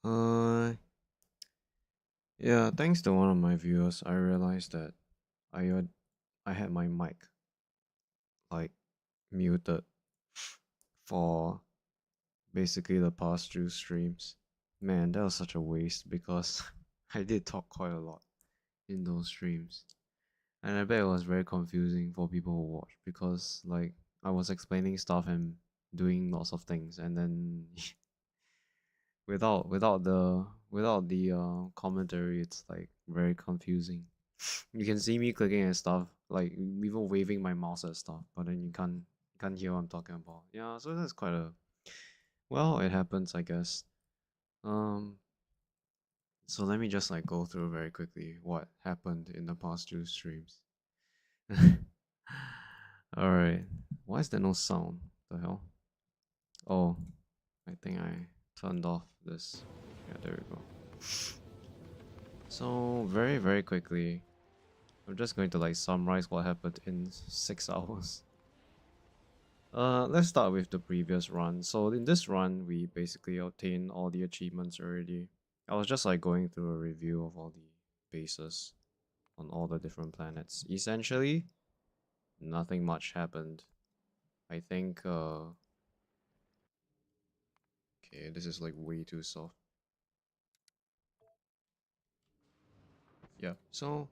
Uh, yeah, thanks to one of my viewers, I realized that I had my mic like muted for basically the past two streams. Man, that was such a waste because I did talk quite a lot in those streams. And I bet it was very confusing for people who watch because like I was explaining stuff and doing lots of things and then without the commentary it's like very confusing. You can see me clicking and stuff, like even waving my mouse at stuff, but then you can't hear what I'm talking about. Yeah, so that's quite a well, it happens, I guess. Um, so let me just like go through very quickly what happened in the past two streams. All right, why is there no sound? The hell? Oh, I think I turned off this. Yeah, there we go. So very quickly, I'm just going to like summarize what happened in 6 hours. Let's start with the previous run. So in this run, we basically obtained all the achievements already. I was just like going through a review of all the bases on all the different planets. Essentially, nothing much happened. I think, okay, this is like way too soft. Yeah, so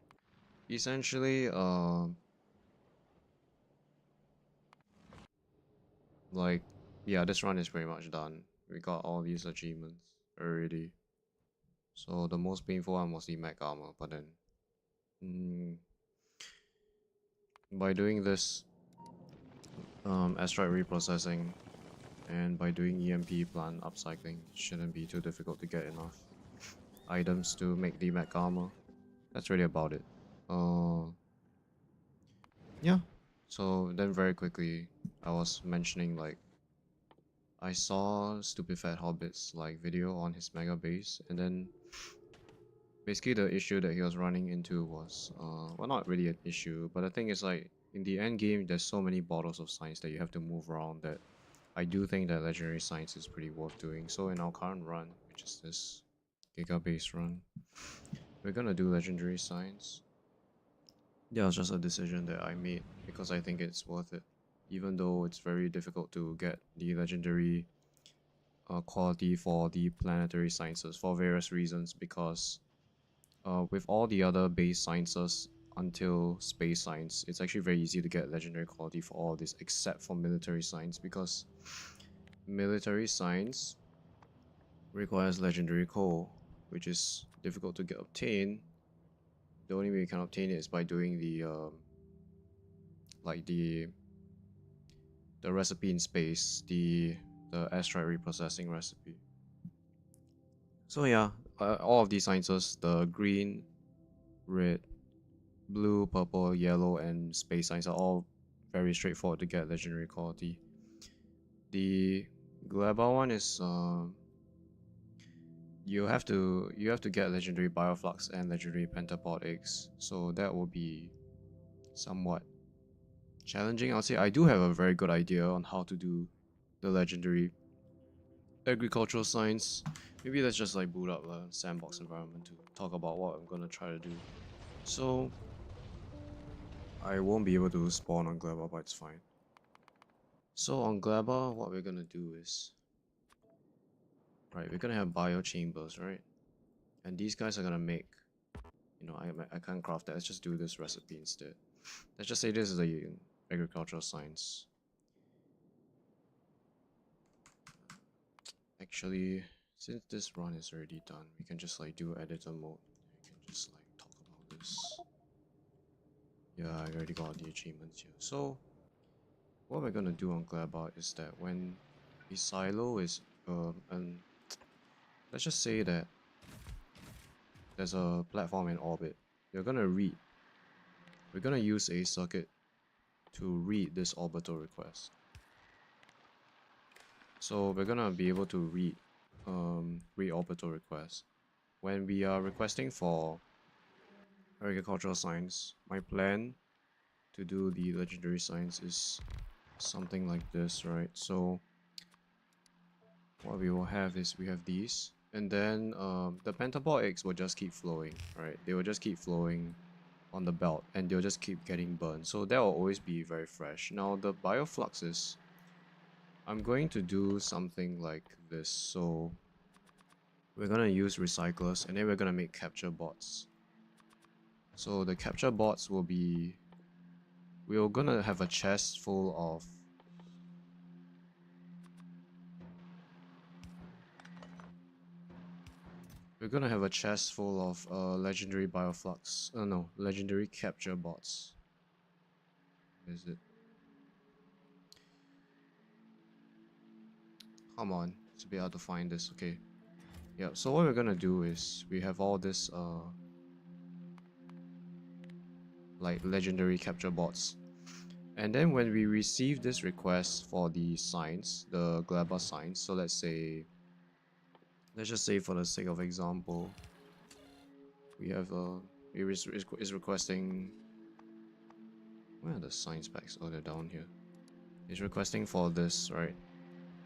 essentially, like, yeah, this run is pretty much done. We got all these achievements already. So the most painful one was the mech armor, but then mm, by doing this asteroid reprocessing and by doing EMP plant upcycling, it shouldn't be too difficult to get enough items to make the mech armor. That's really about it. Uh, yeah. So then very quickly, I was mentioning like I saw Stupid Fat Hobbit's like video on his mega base, and then basically the issue that he was running into was well, not really an issue, but the thing is like in the end game there's so many bottles of science that you have to move around that I do think that legendary science is pretty worth doing. So in our current run, which is this Gigabase run, we're gonna do legendary science. Yeah, it's just a decision that I made because I think it's worth it, even though it's very difficult to get the legendary quality for the planetary sciences for various reasons. Because with all the other base sciences until space science, it's actually very easy to get legendary quality for all this except for military science, because military science requires legendary coal, which is difficult to get obtained. The only way you can obtain it is by doing the like the recipe in space, the asteroid reprocessing recipe. So yeah, all of these sciences, the green, red, blue, purple, yellow, and space science are all very straightforward to get legendary quality. The global one is you have to get legendary bioflux and legendary pentapod eggs, so that will be somewhat challenging. I'll say I do have a very good idea on how to do the legendary agricultural science. Maybe let's just like boot up a sandbox environment to talk about what I'm gonna try to do. So I won't be able to spawn on Gleba, but it's fine. So on Gleba, what we're gonna do is, right, we're gonna have bio chambers, right? And these guys are gonna make, I can't craft that. Let's just do this recipe instead. Let's just say this is a agricultural science. Actually, since this run is already done, we can just like do editor mode. We can just like talk about this. Yeah, I already got the achievements here. So what we're gonna do on Glabot is that when the silo is and let's just say that there's a platform in orbit, we're gonna use a circuit to read this orbital request. So we're gonna be able to read orbital requests. When we are requesting for agricultural science, my plan to do the legendary science is something like this, right? So what we will have is we have these, and then the pentaball eggs will just keep flowing, right? They will just keep flowing on the belt, and they'll just keep getting burned. So that will always be very fresh. Now the biofluxes, I'm going to do something like this. So we're gonna use recyclers, and then we're gonna make capture bots. So the capture bots will be, we're gonna have a chest full of legendary bioflux. Oh no, legendary capture bots. Where is it? Come on, it's a bit hard to find this. Okay. Yeah, so what we're gonna do is we have all this like legendary capture bots. And then when we receive this request for the signs, the Glabber signs, so let's just say for the sake of example, we have is requesting, where are the signs packs? Oh, they're down here. It's requesting for this, right?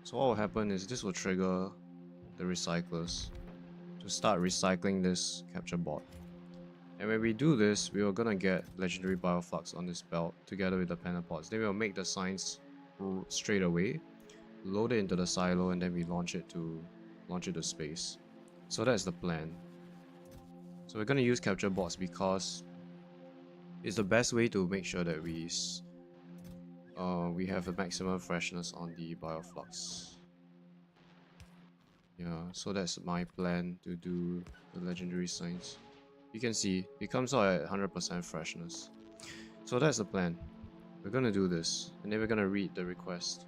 So what will happen is this will trigger the recyclers to start recycling this capture bot. And when we do this, we are gonna get legendary bioflux on this belt together with the pentapods. Then we'll make the signs straight away, load it into the silo, and then we launch it to space. So that's the plan. So we're gonna use capture bots because it's the best way to make sure that we have a maximum freshness on the bioflux. Yeah, so that's my plan to do the legendary signs. You can see it comes out at 100% freshness. So that's the plan. We're gonna do this, and then we're gonna read the request.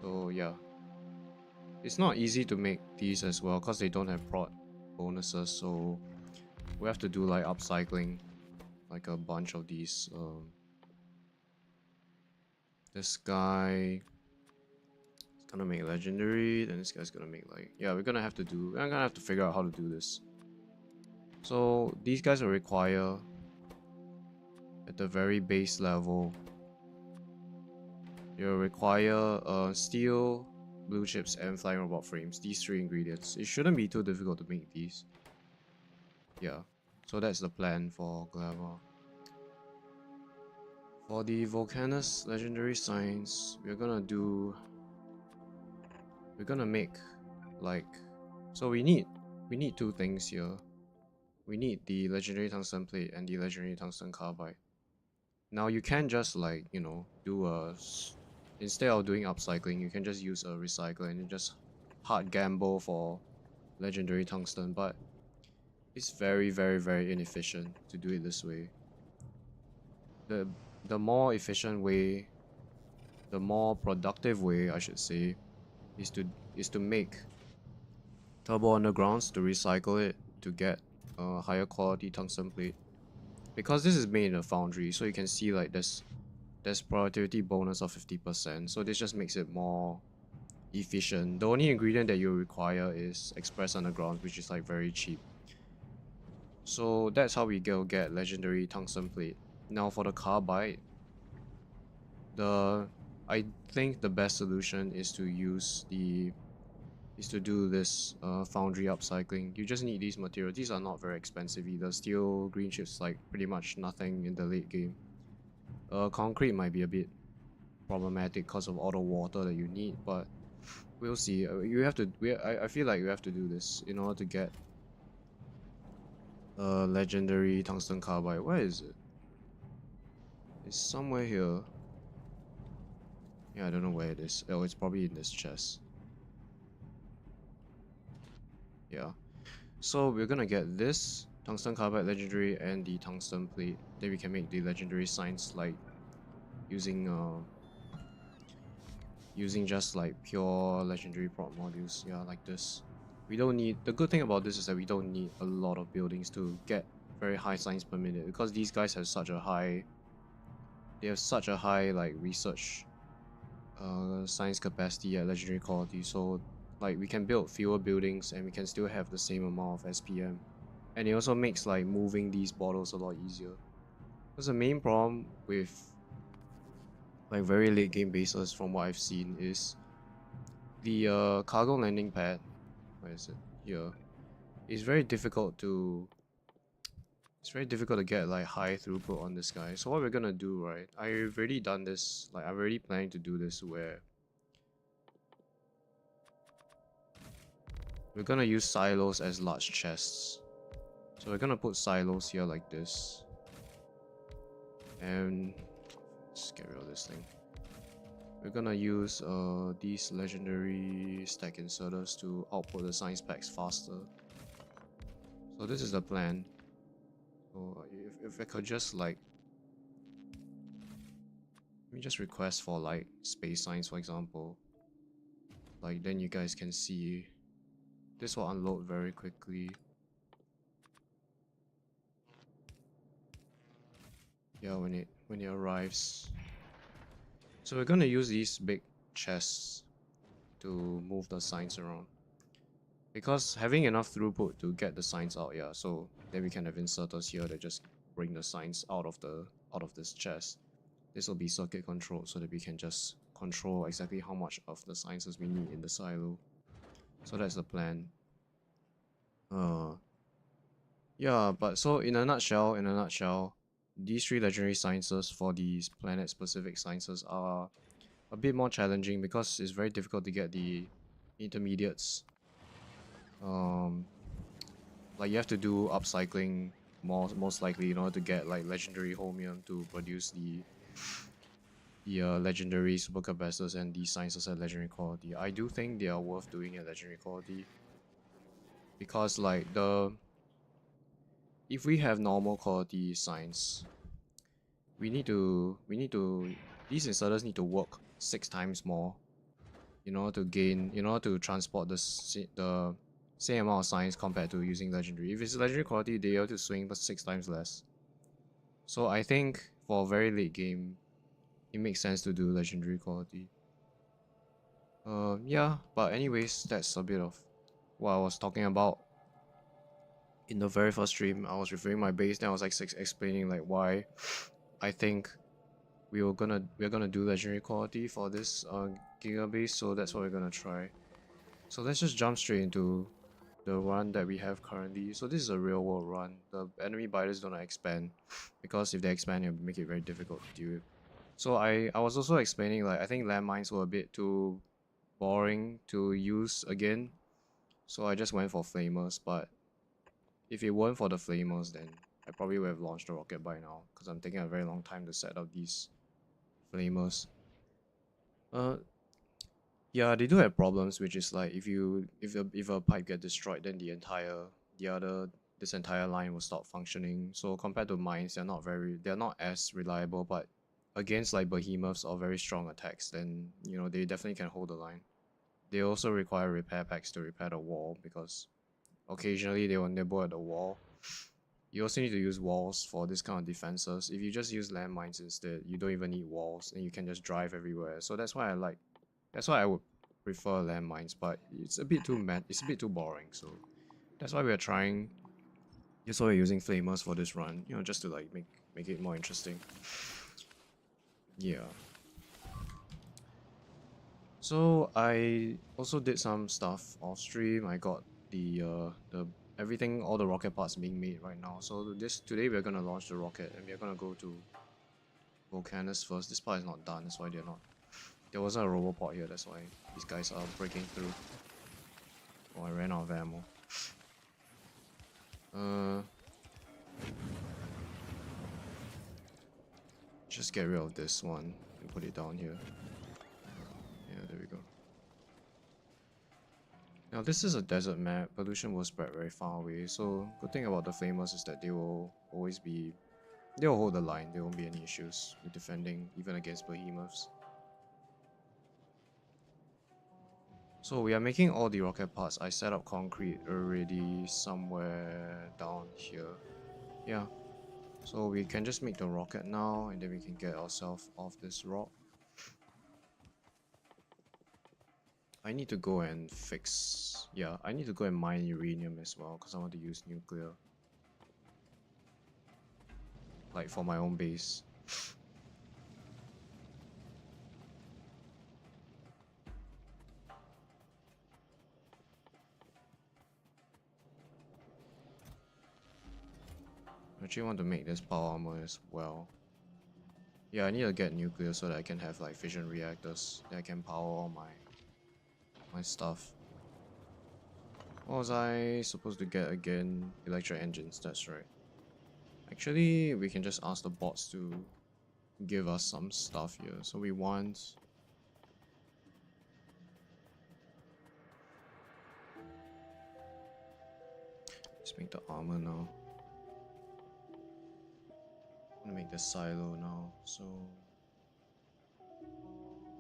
So yeah, it's not easy to make these as well because they don't have prod bonuses. So we have to do like upcycling, like a bunch of these. This guy is gonna make legendary, then this guy's gonna make like, yeah, we're gonna have to figure out how to do this. So these guys will require, at the very base level, you'll require steel, blue chips, and flying robot frames. These 3 ingredients. It shouldn't be too difficult to make these. Yeah, so that's the plan for Glamour. For the Volcanus legendary signs, we're gonna make like, so we need 2 things here. We need the legendary tungsten plate and the legendary tungsten carbide. Now you can just like, you know, instead of doing upcycling, you can just use a recycler and just hard gamble for legendary tungsten, but it's very, very, very inefficient to do it this way. The more efficient way, the more productive way, I should say, is to make turbo undergrounds, to recycle it to get a higher quality tungsten plate. Because this is made in a foundry, so you can see like there's productivity bonus of 50%, so this just makes it more efficient. The only ingredient that you require is express underground, which is like very cheap. So that's how we get legendary tungsten plate. Now for the carbide, I think the best solution is to do this foundry upcycling. You just need these materials. These are not very expensive either. Steel, green chips, like pretty much nothing in the late game. Concrete might be a bit problematic because of all the water that you need, but we'll see. I feel like you have to do this in order to get legendary tungsten carbide. Where is it? It's somewhere here. Yeah, I don't know where it is. Oh, it's probably in this chest. Yeah. So we're gonna get this tungsten carbide legendary and the tungsten plate. Then we can make the legendary signs like using just like pure legendary prop modules. Yeah, like this. We don't need, the good thing about this is that we don't need a lot of buildings to get very high signs per minute, because these guys have such a high like research science capacity at legendary quality. So like we can build fewer buildings and we can still have the same amount of SPM. And it also makes like moving these bottles a lot easier. Because the main problem with like very late game bases, from what I've seen, is the cargo landing pad. Where is it? here, it's very difficult to get like high throughput on this guy. So what we're gonna do, right? I've already done this, like I'm already planning to do this where we're gonna use silos as large chests. So we're gonna put silos here like this. And let's get rid of this thing. We're gonna use these legendary stack inserters to output the science packs faster. So this is the plan. So if I could just like, let me just request for like space science, for example. Like then you guys can see this will unload very quickly. Yeah, when it arrives. So we're gonna use these big chests to move the signs around. Because having enough throughput to get the signs out, yeah, so then we can have inserters here that just bring the signs out of this chest. This will be circuit controlled so that we can just control exactly how much of the sciences we need in the silo. So that's the plan. Yeah, but so in a nutshell, these 3 legendary sciences for these planet specific sciences are a bit more challenging because it's very difficult to get the intermediates. Like you have to do upcycling most likely in order to get like legendary holmium to produce the legendary super capacitors, and these sciences at legendary quality. I do think they are worth doing at legendary quality because like if we have normal quality science, we need to these inserters need to work 6 times more in order to transport the same amount of science compared to using legendary. If it's legendary quality, they have to swing but 6 times less. So I think for a very late game, it makes sense to do legendary quality. Yeah, but anyways, that's a bit of what I was talking about. In the very first stream, I was reviewing my base, then I was like explaining like why I think we're gonna do legendary quality for this gigabase, so that's what we're gonna try. So let's just jump straight into the run that we have currently. So this is a real world run. The enemy biters don't expand because if they expand, it'll make it very difficult to deal with. So I was also explaining like I think landmines were a bit too boring to use again. So I just went for flamers, but if it weren't for the flamers, then I probably would have launched the rocket by now because I'm taking a very long time to set up these flamers. Yeah, they do have problems, which is like if a pipe get destroyed, then this entire line will stop functioning. So compared to mines, they're not as reliable, but against like behemoths or very strong attacks, then they definitely can hold the line. They also require repair packs to repair the wall because occasionally they will nibble at the wall. You also need to use walls for this kind of defenses. If you just use landmines instead, you don't even need walls and you can just drive everywhere. So that's why I would prefer landmines, but it's a bit too boring. So that's why we're trying. That's why we're using flamers for this run, just to like make it more interesting. Yeah. So I also did some stuff off stream. I got the everything, all the rocket parts being made right now. So today we're gonna launch the rocket and we're gonna go to Volcanus first. This part is not done, that's why they're not. There wasn't a roboport here, that's why these guys are breaking through. Oh, I ran out of ammo. Just get rid of this one and put it down here. Yeah, there we go. Now this is a desert map. Pollution will spread very far away. So good thing about the flamers is that they will hold the line. There won't be any issues with defending even against behemoths. So we are making all the rocket parts. I set up concrete already somewhere down here. Yeah. So we can just make the rocket now and then we can get ourselves off this rock. I need to go and fix... Yeah, I need to go and mine uranium as well because I want to use nuclear. Like for my own base. actually want to make this power armor as well. Yeah, I need to get nuclear so that I can have like fission reactors that I can power all my stuff. What was I supposed to get again? Electric engines, that's right. Actually, we can just ask the bots to give us some stuff here. So we want... Let's make the armor now. I'm gonna make the silo now, so...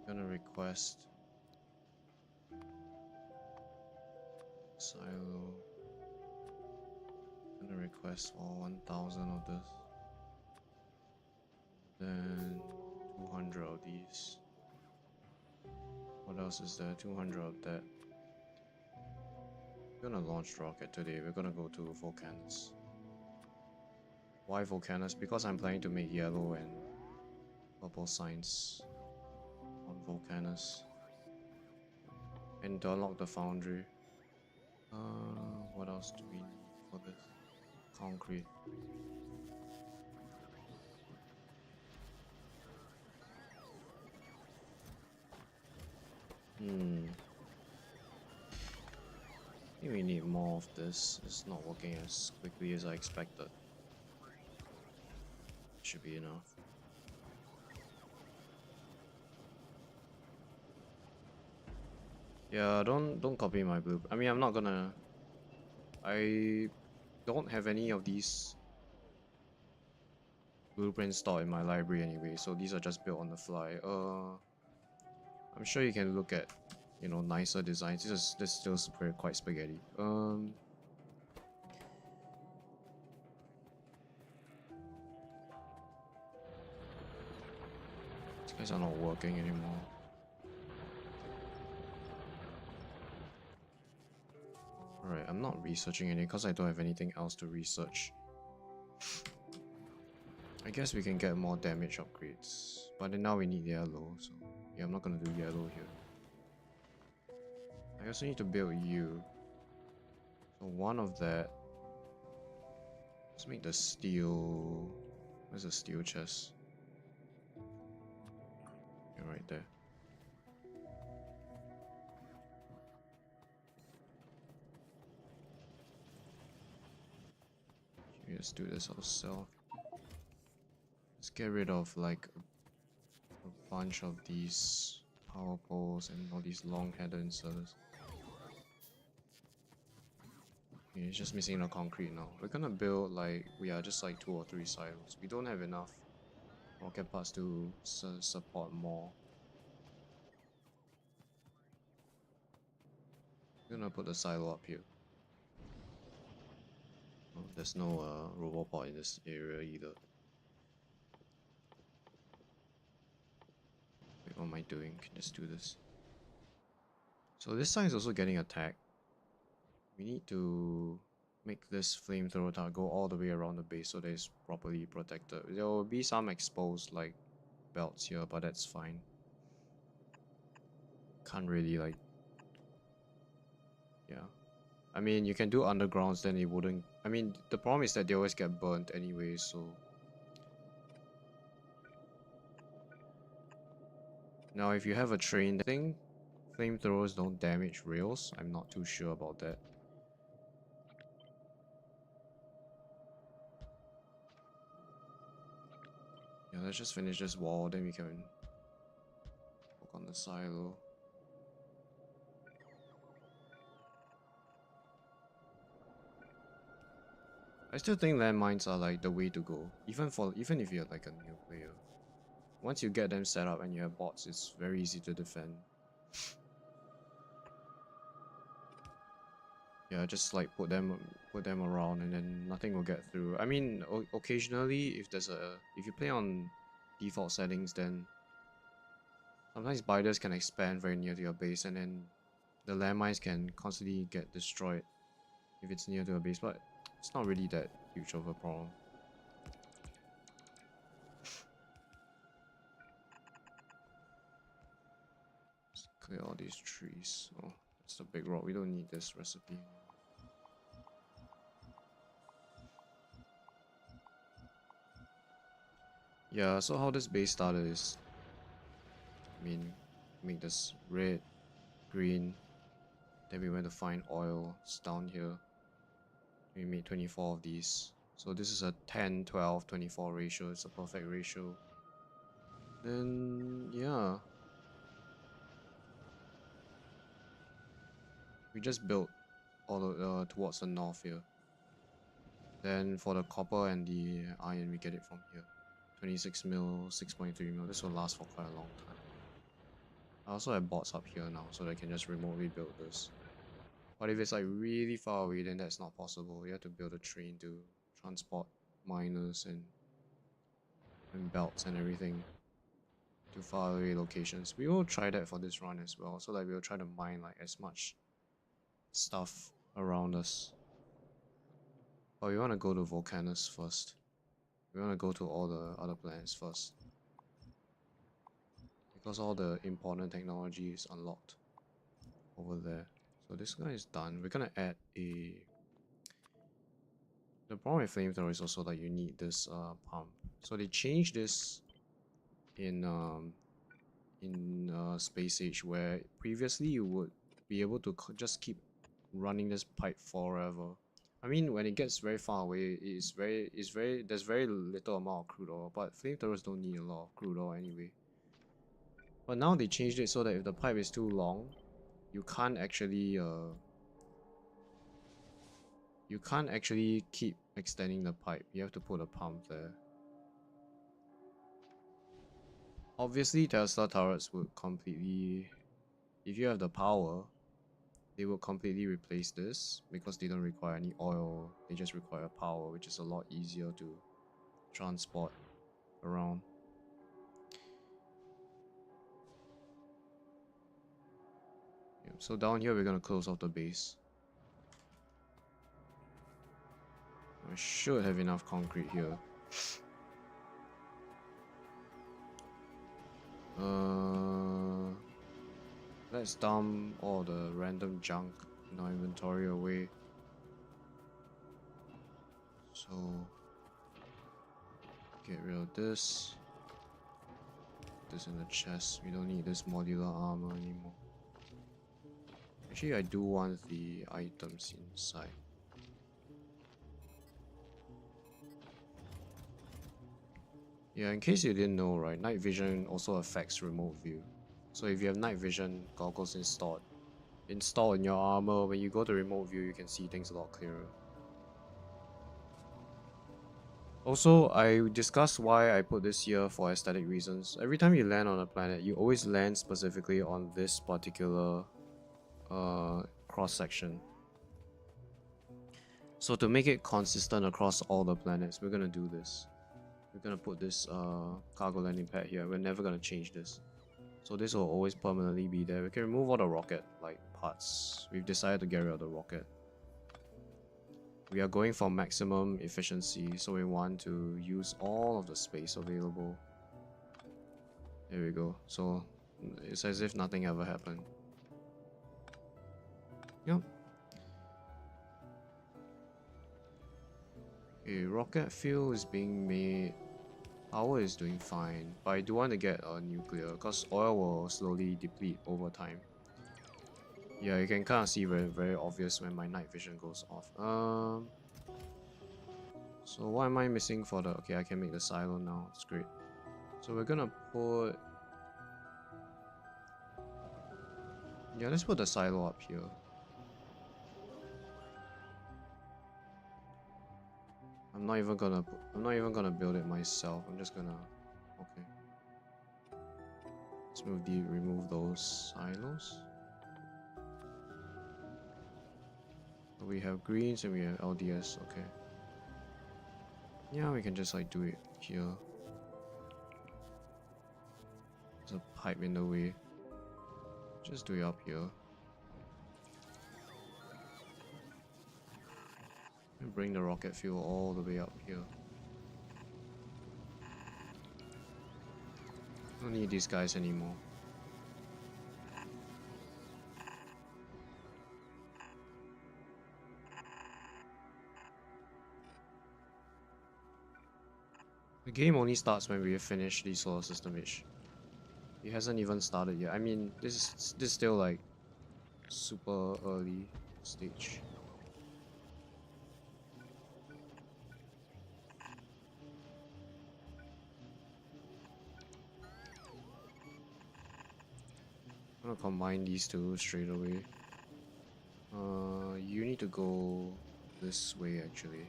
I'm gonna request... Silo... I'm gonna request for 1000 of this. Then 200 of these. What else is there? 200 of that. We're gonna launch rocket today. We're gonna go to Volcanus. Why Volcanus? Because I'm planning to make yellow and purple signs on Volcanus. And to unlock the foundry. What else do we need for this? Concrete. I think we need more of this. It's not working as quickly as I expected. Should be enough. Yeah, don't copy my blue. I mean, I'm not gonna. I don't have any of these blueprints stored in my library anyway, so these are just built on the fly. I'm sure you can look at, you know, nicer designs. This still quite spaghetti. These guys are not working anymore. Alright, I'm not researching any because I don't have anything else to research. I guess we can get more damage upgrades, but then now we need yellow, so yeah, I'm not gonna do yellow here. I also need to build you. So one of that. Let's make the steel. Where's the steel chest? Yeah, right there. Let's do this ourselves. Let's get rid of like a bunch of these power poles and all these long header inserters. Okay, it's just missing the concrete now. We're gonna build like, just like 2 or 3 silos. We don't have enough rocket parts to support more. I'm gonna put the silo up here. Oh, there's no robot pod in this area either. Wait, what am I doing? Can just do this. So this side is also getting attacked. We need to make this flamethrower tower go all the way around the base so that it's properly protected. There will be some exposed like belts here, but that's fine. Can't really like... Yeah. I mean, you can do undergrounds, then it wouldn't... I mean, the problem is that they always get burnt anyway, so... Now, if you have a train thing, flamethrowers don't damage rails. I'm not too sure about that. Yeah, let's just finish this wall, then we can work on the silo. I still think landmines are like the way to go, even if you're like a new player. Once you get them set up and you have bots, it's very easy to defend. Yeah, just like put them around and then nothing will get through. I mean, occasionally if you play on default settings, then sometimes spiders can expand very near to your base and then the landmines can constantly get destroyed if it's near to a base, but it's not really that huge of a problem. Let's clear all these trees. Oh, that's the big rock. We don't need this recipe. Yeah, so how this base started is, I mean, make this red, green, then we went to find oil, it's down here. We made 24 of these. So this is a 10, 12, 24 ratio, it's a perfect ratio. Then, yeah. We just built all towards the north here. Then for the copper and the iron, we get it from here. 26 mil, 6.3 mil. This will last for quite a long time. I also have bots up here now, so I can just remotely build this. But if it's like really far away, then that's not possible. You have to build a train to transport miners and belts and everything to far away locations. We will try that for this run as well, so that we'll try to mine like as much stuff around us. But we want to go to Volcanus first. We want to go to all the other planets first, because all the important technology is unlocked over there. So this guy is done. We're gonna add a... The problem with flamethrower is also that you need this pump. So they changed this in Space Age, where previously you would be able to just keep running this pipe forever. I mean, when it gets very far away, there's very little amount of crude oil, but flamethrowers don't need a lot of crude oil anyway. But now they changed it so that if the pipe is too long, you can't actually keep extending the pipe. You have to put a pump there. Obviously, Tesla turrets would completely, if you have the power, they would completely replace this because they don't require any oil. They just require power, which is a lot easier to transport around. Yep, so down here we're gonna close off the base. I should have enough concrete here. Let's dump all the random junk in our inventory away. So get rid of this. Put this in the chest. We don't need this modular armor anymore. Actually, I do want the items inside. Yeah, in case you didn't know, right, night vision also affects remote view. So if you have night vision goggles installed in your armor, when you go to remote view, you can see things a lot clearer. Also, I discussed why I put this here for aesthetic reasons. Every time you land on a planet, you always land specifically on this particular cross section. So to make it consistent across all the planets, we're gonna do this. We're gonna put this cargo landing pad here. We're never gonna change this. So this will always permanently be there. We can remove all the rocket like parts. We've decided to get rid of the rocket. We are going for maximum efficiency, so we want to use all of the space available. There we go. So it's as if nothing ever happened. Yep. Okay, rocket fuel is being made. Power is doing fine, but I do want to get a nuclear because oil will slowly deplete over time. Yeah, you can kind of see very obvious when my night vision goes off. So what am I missing for the... Okay, I can make the silo now. It's great. So we're gonna put... Yeah, let's put the silo up here. I'm not even gonna build it myself. I'm just gonna... Okay. Let's remove those silos. We have greens and we have LDS. Okay. Yeah, we can just like do it here. There's a pipe in the way. Just do it up here. And bring the rocket fuel all the way up here. Don't need these guys anymore. The game only starts when we finish the solar system age. It hasn't even started yet. I mean, this is still like super early stage. I'm gonna combine these two straight away. You need to go this way actually.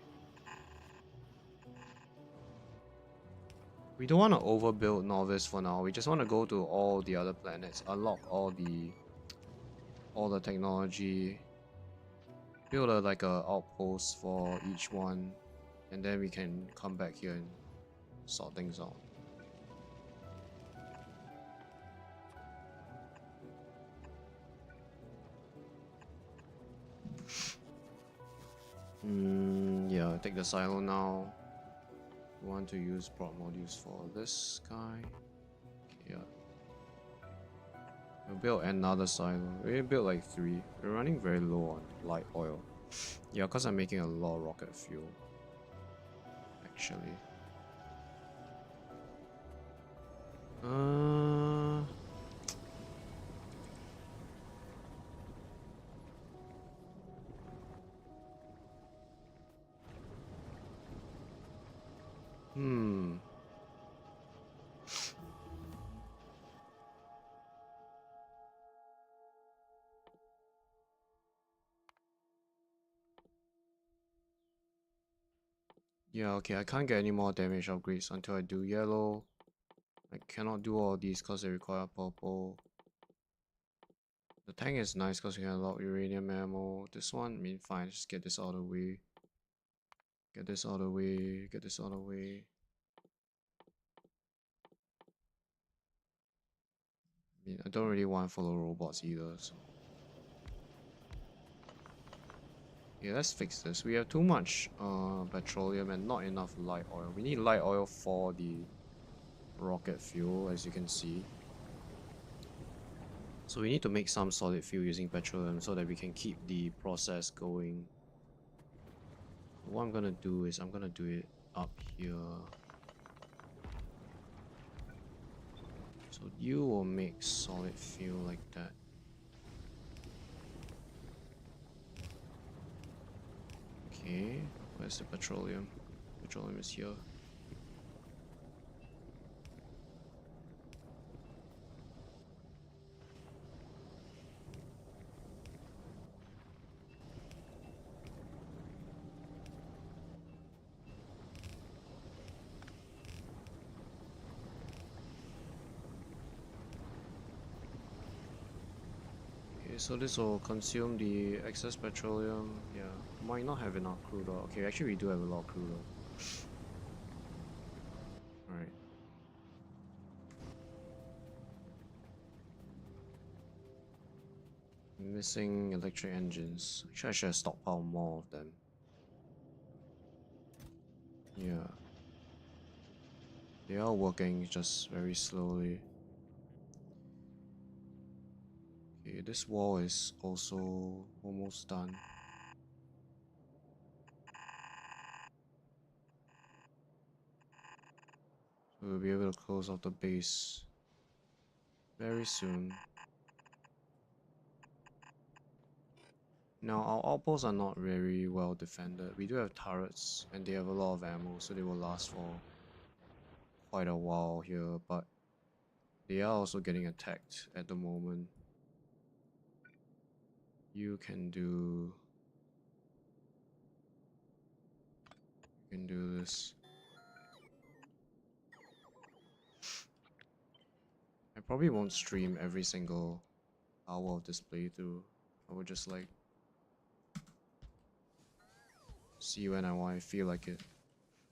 We don't want to overbuild Novice for now. We just want to go to all the other planets, unlock all the technology, build like a outpost for each one, and then we can come back here and sort things out. Yeah, take the silo now. We want to use prop modules for this guy. Okay, yeah. We'll build another silo. We built like 3. We're running very low on light oil. Yeah, because I'm making a lot of rocket fuel. Actually. Uh... Hmm. Yeah, okay, I can't get any more damage upgrades until I do yellow. I cannot do all these because they require purple. The tank is nice because you can unlock uranium ammo. This one, I mean, fine, just get this out of the way. Get this out of the way, get this out of the way. I mean, I don't really want full of robots either, so. Yeah, let's fix this. We have too much petroleum and not enough light oil. We need light oil for the rocket fuel, as you can see. So we need to make some solid fuel using petroleum so that we can keep the process going. What I'm gonna do is I'm gonna do it up here. So you will make solid fuel like that. Okay, where's the petroleum? Petroleum is here. Okay, so this will consume the excess petroleum. Yeah, might not have enough crude oil. Okay, actually we do have a lot of crude oil. Alright. Missing electric engines. Actually, I should have stockpiled more of them. Yeah. They are working just very slowly. Okay, this wall is also almost done. So we'll be able to close off the base very soon. Now, our outposts are not very well defended. We do have turrets and they have a lot of ammo, so they will last for quite a while here, but they are also getting attacked at the moment. You can do this. I probably won't stream every single hour of this playthrough. I would just like see when I feel like it.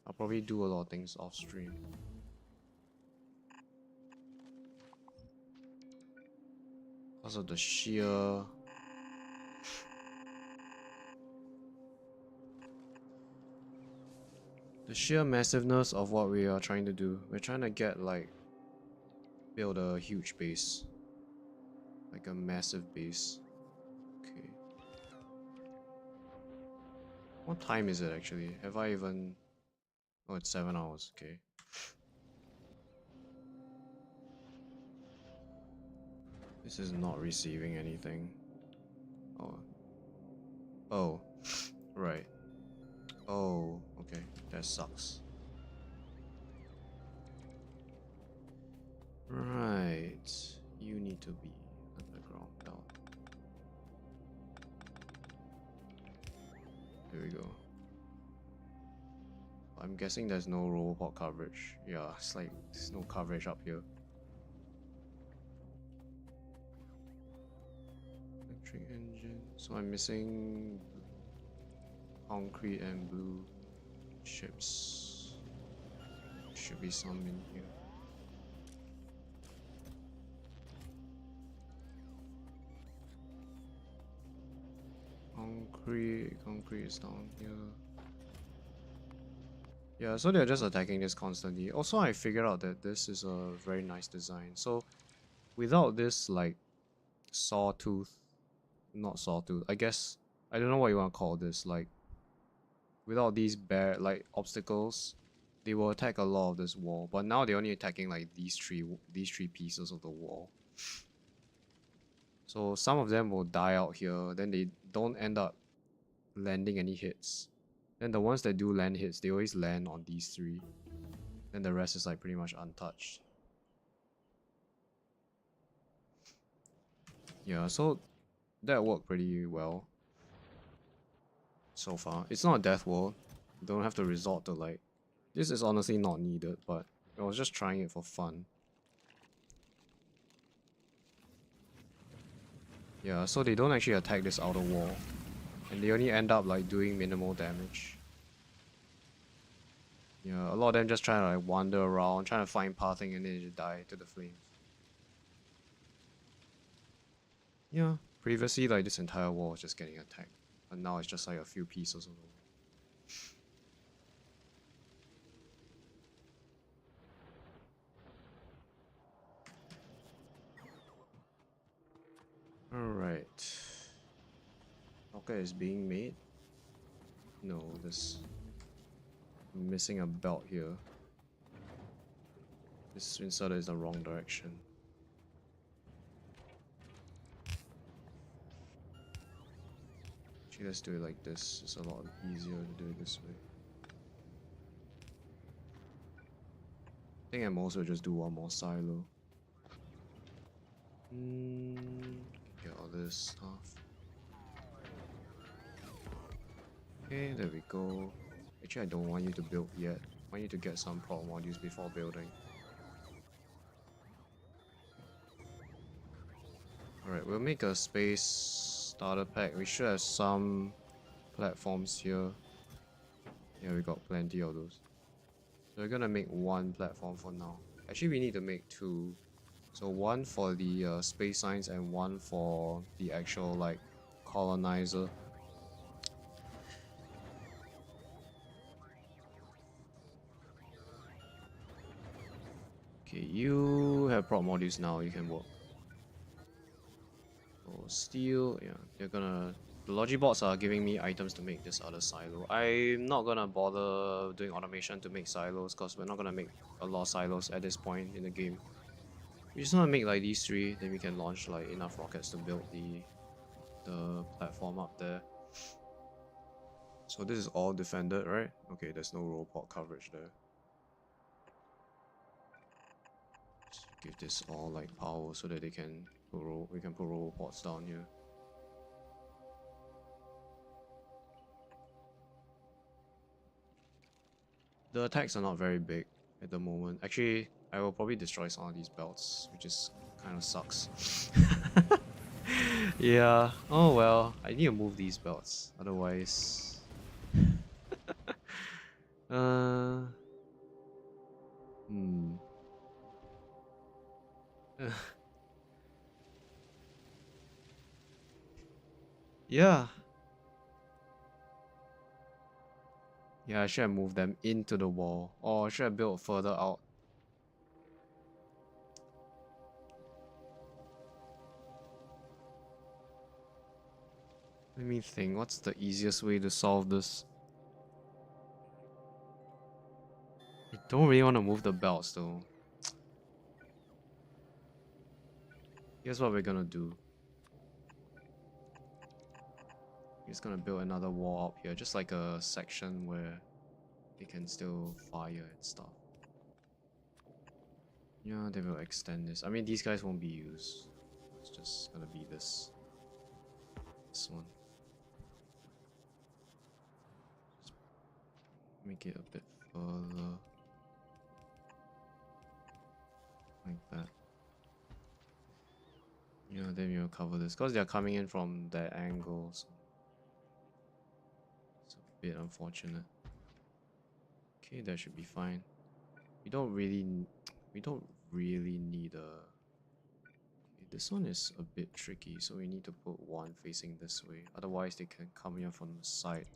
I'll probably do a lot of things off stream. Because of the sheer massiveness of what we are trying to do. We're trying to get like build a huge base. Like a massive base. Okay. What time is it actually? Have I even... Oh, it's 7 hours. Okay. This is not receiving anything. Oh. Oh. Right. Oh, okay. That sucks. Right. You need to be underground belt. There we go. I'm guessing there's no robot coverage. Yeah, it's like there's no coverage up here. Electric engine. So I'm missing concrete and blue chips. Should be some in here. Concrete is down here. Yeah, so they're just attacking this constantly. Also, I figured out that this is a very nice design. So, without this, like, sawtooth, not sawtooth, I guess, I don't know what you want to call this, like, without these like, obstacles, they will attack a lot of this wall. But now they're only attacking, like, these three pieces of the wall. So, some of them will die out here, then they don't end up landing any hits. Then the ones that do land hits, they always land on these three. Then the rest is like pretty much untouched. Yeah, so that worked pretty well so far. It's not a death world. You don't have to resort to like... This is honestly not needed, but I was just trying it for fun. Yeah, so they don't actually attack this outer wall. And they only end up like doing minimal damage. Yeah, a lot of them just trying to like wander around, trying to find pathing, and then they die to the flames. Yeah, previously like this entire wall was just getting attacked. But now it's just like a few pieces of the wall. Alright. Rocket is being made. No, this... I'm missing a belt here. This inserter is the wrong direction. Actually, let's do it like this. It's a lot easier to do it this way. I think I'm also just do one more silo. Get all this stuff. Okay, there we go. Actually, I don't want you to build yet. I want you to get some prop modules before building. Alright, we'll make a space starter pack. We should have some platforms here. Yeah, we got plenty of those. So we're gonna make one platform for now. Actually, we need to make two. So one for the space science and one for the actual like colonizer. Okay, you have prop modules now, you can work. So steel, yeah, they're gonna... The logibots are giving me items to make this other silo. I'm not gonna bother doing automation to make silos because we're not gonna make a lot of silos at this point in the game. We just want to make like these three, then we can launch like enough rockets to build the platform up there. So this is all defended, right? Okay, there's no robot coverage there. Just give this all like power so that they can we can put robots down here. The attacks are not very big at the moment. Actually, I will probably destroy some of these belts, which is kind of sucks. Yeah. Oh well, I need to move these belts, otherwise. uh. Hmm. Yeah. Yeah, I should have moved them into the wall, or should have built further out. Let me think, what's the easiest way to solve this? I don't really want to move the belts though. Here's what we're gonna do. We're just gonna build another wall up here, just like a section where they can still fire and stuff. Yeah, they will extend this. I mean, these guys won't be used. It's just gonna be this one. Just make it a bit further. Like that. Yeah, then we'll cover this. Because they're coming in from that angle, so it's a bit unfortunate. Okay, that should be fine. We don't really need a... Okay, this one is a bit tricky, so we need to put one facing this way. Otherwise, they can come here from the side.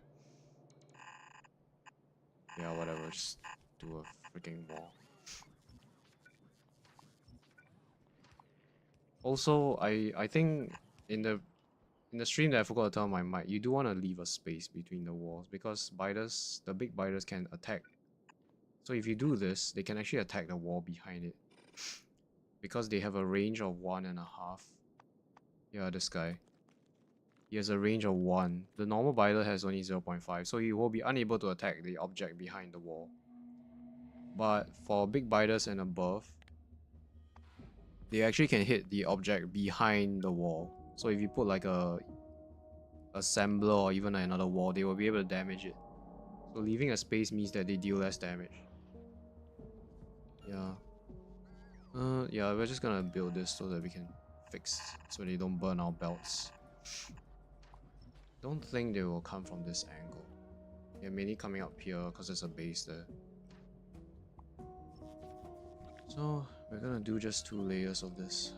Yeah, whatever, just do a freaking wall. Also, I think in the stream that I forgot to tell my mic, you do want to leave a space between the walls because biters, the big biters can attack. So if you do this, they can actually attack the wall behind it. Because they have a range of 1.5. Yeah, this guy. He has a range of 1. The normal biter has only 0.5, so he will be unable to attack the object behind the wall. But for big biters and above, they actually can hit the object behind the wall. So if you put like a assembler or even another wall, they will be able to damage it. So leaving a space means that they deal less damage. Yeah. Yeah, we're just gonna build this so that we can fix, so they don't burn our belts. Don't think they will come from this angle. They're mainly coming up here because there's a base there. So we're gonna do just 2 layers of this.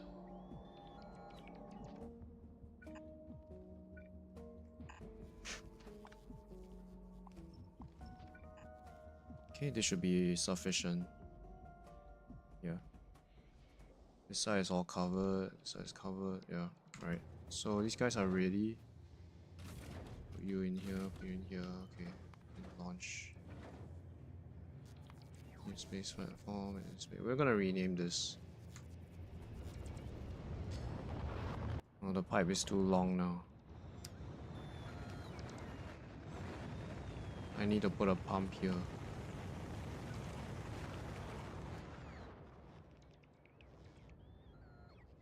Okay, this should be sufficient. Yeah. This side is all covered, this side is covered, yeah, right. So these guys are ready. Put you in here, put you in here, okay. And launch. New space platform, and space. We're gonna rename this. Oh, the pipe is too long now. I need to put a pump here.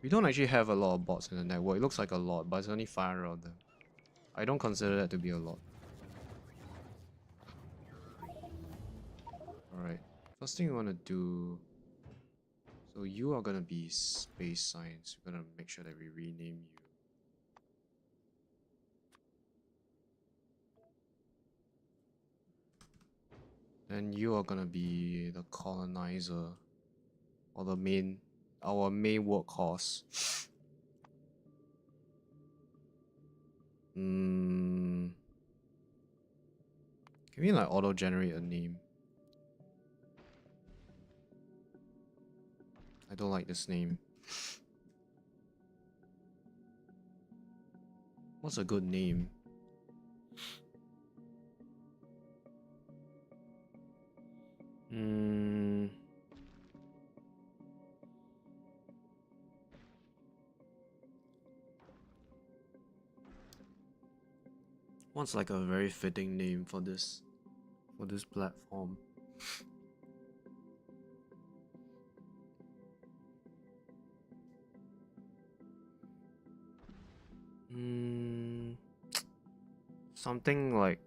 We don't actually have a lot of bots in the network. It looks like a lot, but it's only 500 of them. I don't consider that to be a lot. Alright. First thing we want to do... So you are gonna be space science. We're gonna make sure that we rename you. Then you are gonna be the colonizer. Or the main... Our main workhorse. Can we like auto-generate a name? I don't like this name. What's a good name? What's like a very fitting name for this platform? Something like...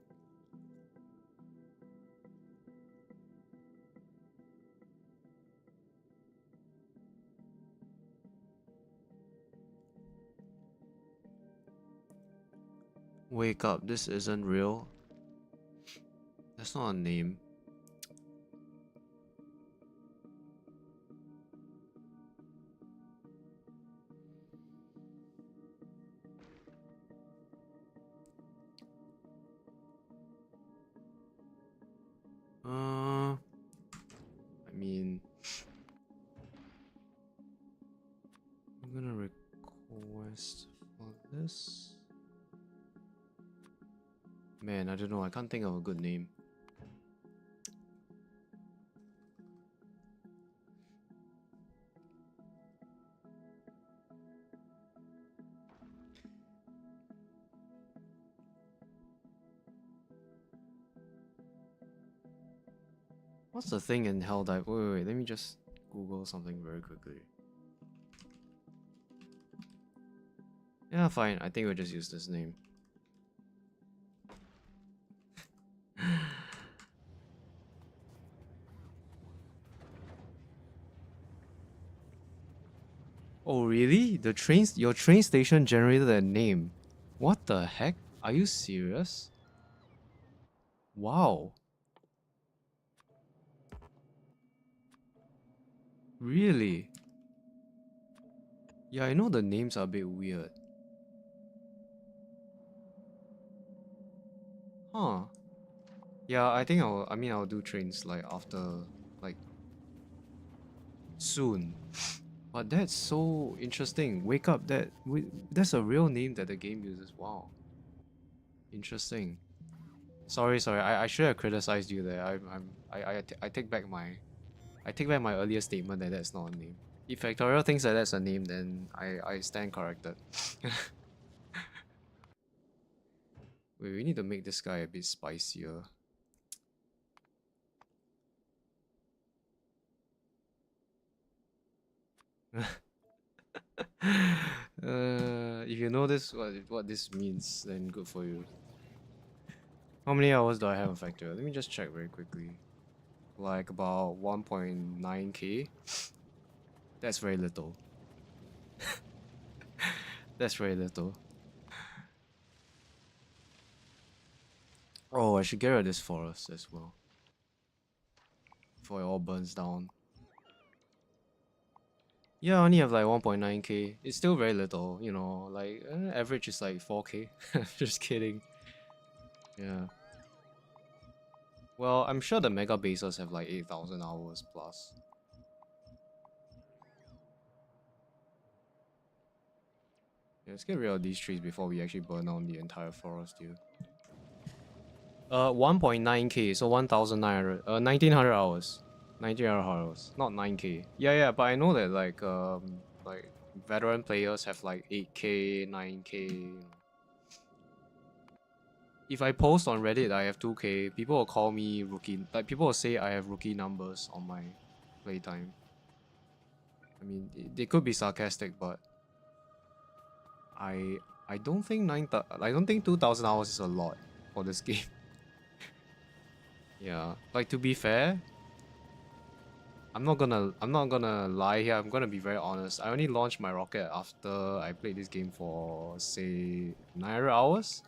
Wake up, this isn't real. That's not a name. I mean... I'm gonna request for this. Man, I don't know, I can't think of a good name. What's the thing in Helldive? Wait, let me just Google something very quickly. Yeah, fine. I think we'll just use this name. Oh, really? Your train station generated a name. What the heck? Are you serious? Wow. Really? Yeah, I know the names are a bit weird. Huh. Yeah, I think I'll do trains like after, like, soon. But that's so interesting. Wake up, that's a real name that the game uses. Wow. Interesting. Sorry. I should have criticized you there. I take back my earlier statement that that's not a name. If Factorio thinks that that's a name, then I stand corrected. Wait, we need to make this guy a bit spicier. If you know this, what this means, then good for you. How many hours do I have on Factorio? Let me just check very quickly. Like about 1.9k. That's very little. That's very little. Oh, I should get rid of this forest as well. Before it all burns down. Yeah, I only have like 1.9k. It's still very little, you know, like average is like 4k. Just kidding. Yeah. Well, I'm sure the mega bases have like 8,000 hours plus. Yeah, let's get rid of these trees before we actually burn down the entire forest here. 1.9k, so 1,900, 1,900 hours. 1,900 hours, not 9k. Yeah, but I know that like veteran players have like 8k, 9k. If I post on Reddit I have 2k, people will call me rookie. Like people will say I have rookie numbers on my playtime. I mean, they could be sarcastic, but I I don't think 2,000 hours is a lot for this game. Yeah, like to be fair, I'm not gonna lie here. I'm gonna be very honest. I only launched my rocket after I played this game for say 900 hours.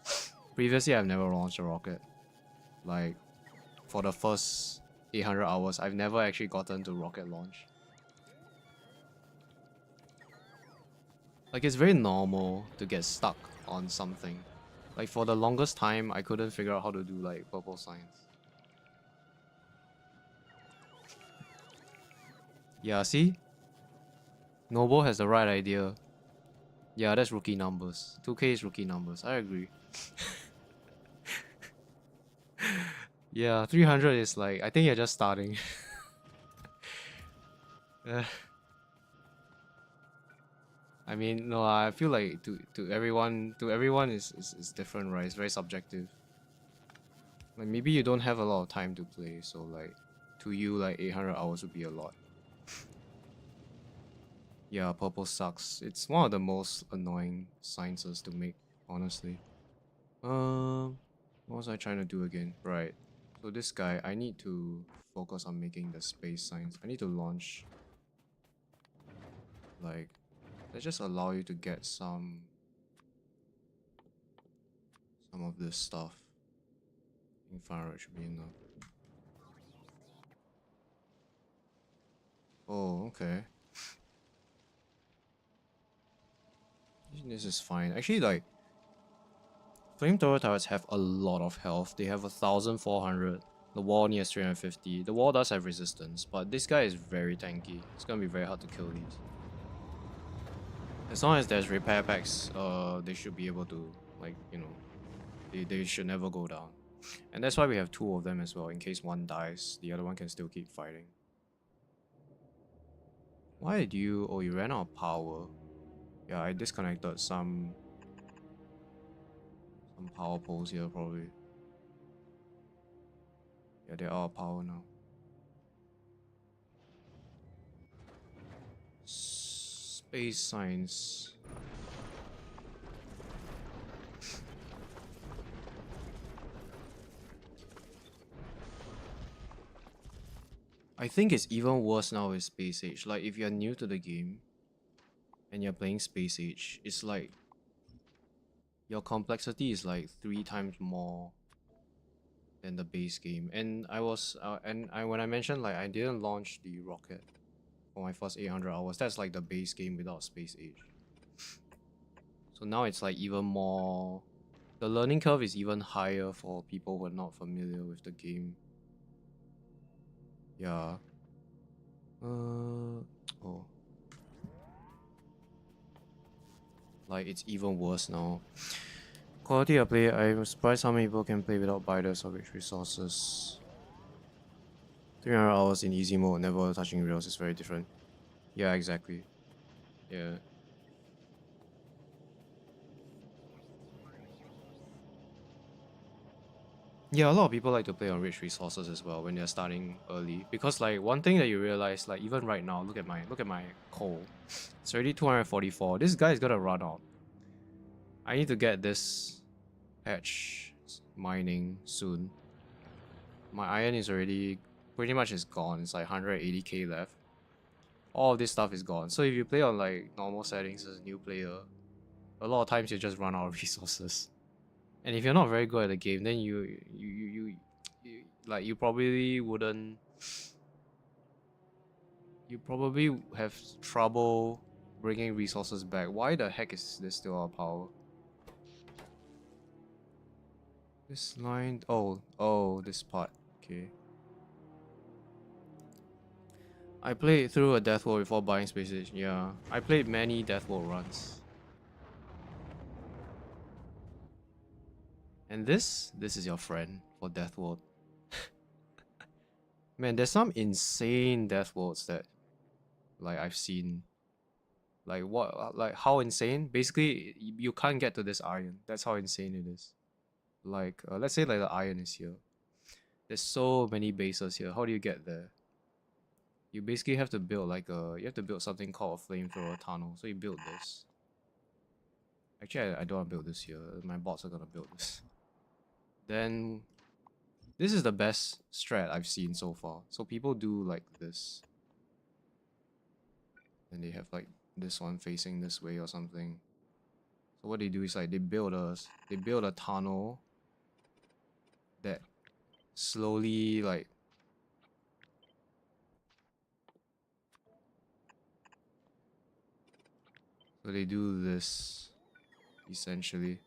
Previously, I've never launched a rocket. Like for the first 800 hours, I've never actually gotten to rocket launch. Like it's very normal to get stuck on something. Like for the longest time, I couldn't figure out how to do like purple signs. Yeah, see? Noble has the right idea. Yeah, that's rookie numbers. 2k is rookie numbers. I agree. Yeah, 300 is like, I think you're just starting. I mean, no, I feel like to everyone is different, right? It's very subjective. Like maybe you don't have a lot of time to play, so like to you like 800 hours would be a lot. Yeah, purple sucks. It's one of the most annoying sciences to make, honestly. What was I trying to do again? Right. So this guy, I need to focus on making the space signs. I need to launch, like, let's just allow you to get some of this stuff. I think 500 should be enough. Oh, okay. This is fine. Actually, like, flamethrower turrets have a lot of health. They have 1,400. The wall needs 350. The wall does have resistance, but this guy is very tanky. It's gonna be very hard to kill these. As long as there's repair packs, they should be able to, like, you know, they should never go down. And that's why we have two of them as well. In case one dies, the other one can still keep fighting. Why did you... Oh, you ran out of power. Yeah, I disconnected some power poles here, probably. Yeah, they're out of power now. Space science. I think it's even worse now with Space Age. Like, if you're new to the game and you're playing Space Age, it's like your complexity is like 3 times more than the base game. And when I mentioned like I didn't launch the rocket for my first 800 hours, that's like the base game without Space Age. So now it's like even more. The learning curve is even higher for people who are not familiar with the game. Yeah. Oh. Like, it's even worse now. Quality of play, I'm surprised how many people can play without biders or rich resources. 300 hours in easy mode, never touching rails is very different. Yeah, exactly. Yeah. Yeah, a lot of people like to play on rich resources as well when they're starting early. Because like one thing that you realize, like even right now, look at my coal. It's already 244. This guy is gonna run out. I need to get this patch mining soon. My iron is already pretty much is gone. It's like 180k left. All of this stuff is gone. So if you play on like normal settings as a new player, a lot of times you just run out of resources. And if you're not very good at the game, then you like you probably wouldn't. You probably have trouble bringing resources back. Why the heck is this still our power? This line. Oh, this part. Okay. I played through a Death World before buying Space Station. Yeah, I played many Death World runs. And this is your friend for Death World. Man, there's some insane Death Worlds that, like, I've seen. Like what? Like how insane? Basically, you can't get to this iron. That's how insane it is. Like, let's say like the iron is here. There's so many bases here. How do you get there? You basically have to build like you have to build something called a flamethrower tunnel. So you build this. Actually, I don't want to build this here. My bots are gonna build this. Then, this is the best strat I've seen so far. So people do like this. And they have like this one facing this way or something. So what they do is like they build a tunnel that slowly like so they do this essentially.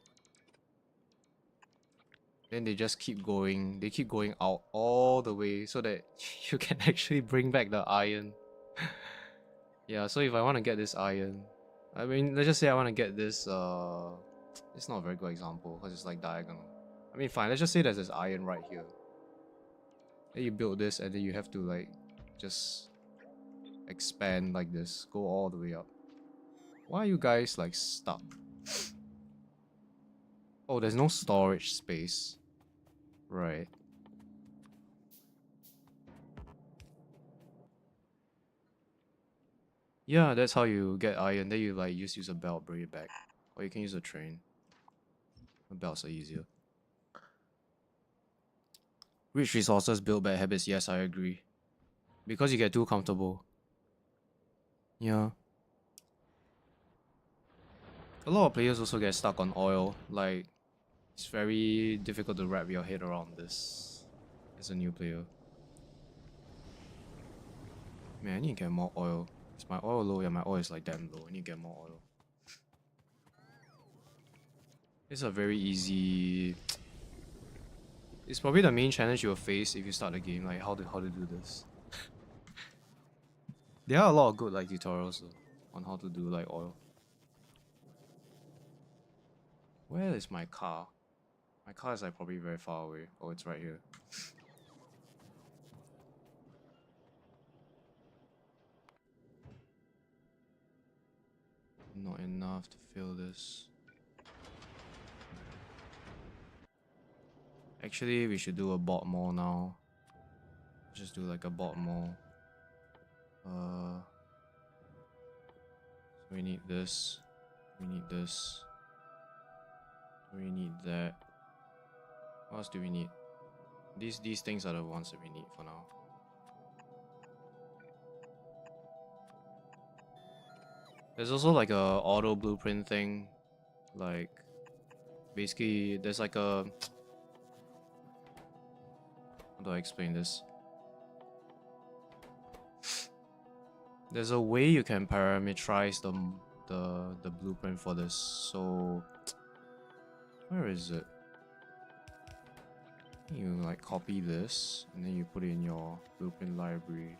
Then they just keep going. They keep going out all the way so that you can actually bring back the iron. Yeah, so if I want to get this iron, I mean, let's just say I want to get this, it's not a very good example because it's like diagonal. I mean, fine, let's just say there's this iron right here. Then you build this and then you have to like, just expand like this, go all the way up. Why are you guys like stuck? Oh, there's no storage space. Right. Yeah, that's how you get iron. Then you like just use a belt, bring it back. Or you can use a train. The belts are easier. Rich resources build bad habits. Yes, I agree. Because you get too comfortable. Yeah. A lot of players also get stuck on oil. Like, it's very difficult to wrap your head around this as a new player. Man, I need to get more oil. Is my oil low? Yeah, my oil is like damn low. I need to get more oil. It's a very easy... It's probably the main challenge you'll face if you start the game, like how to do this. There are a lot of good like tutorials though, on how to do like oil. Where is my car? My car is like probably very far away. Oh, it's right here. Not enough to fill this. Actually, we should do a bot mall now. Just do like a bot mall. We need this. We need this. We need that. What else do we need? These things are the ones that we need for now. There's also like a auto blueprint thing. Like basically there's like a, how do I explain this? There's a way you can parameterize the blueprint for this. So where is it? You like copy this and then you put it in your blueprint library.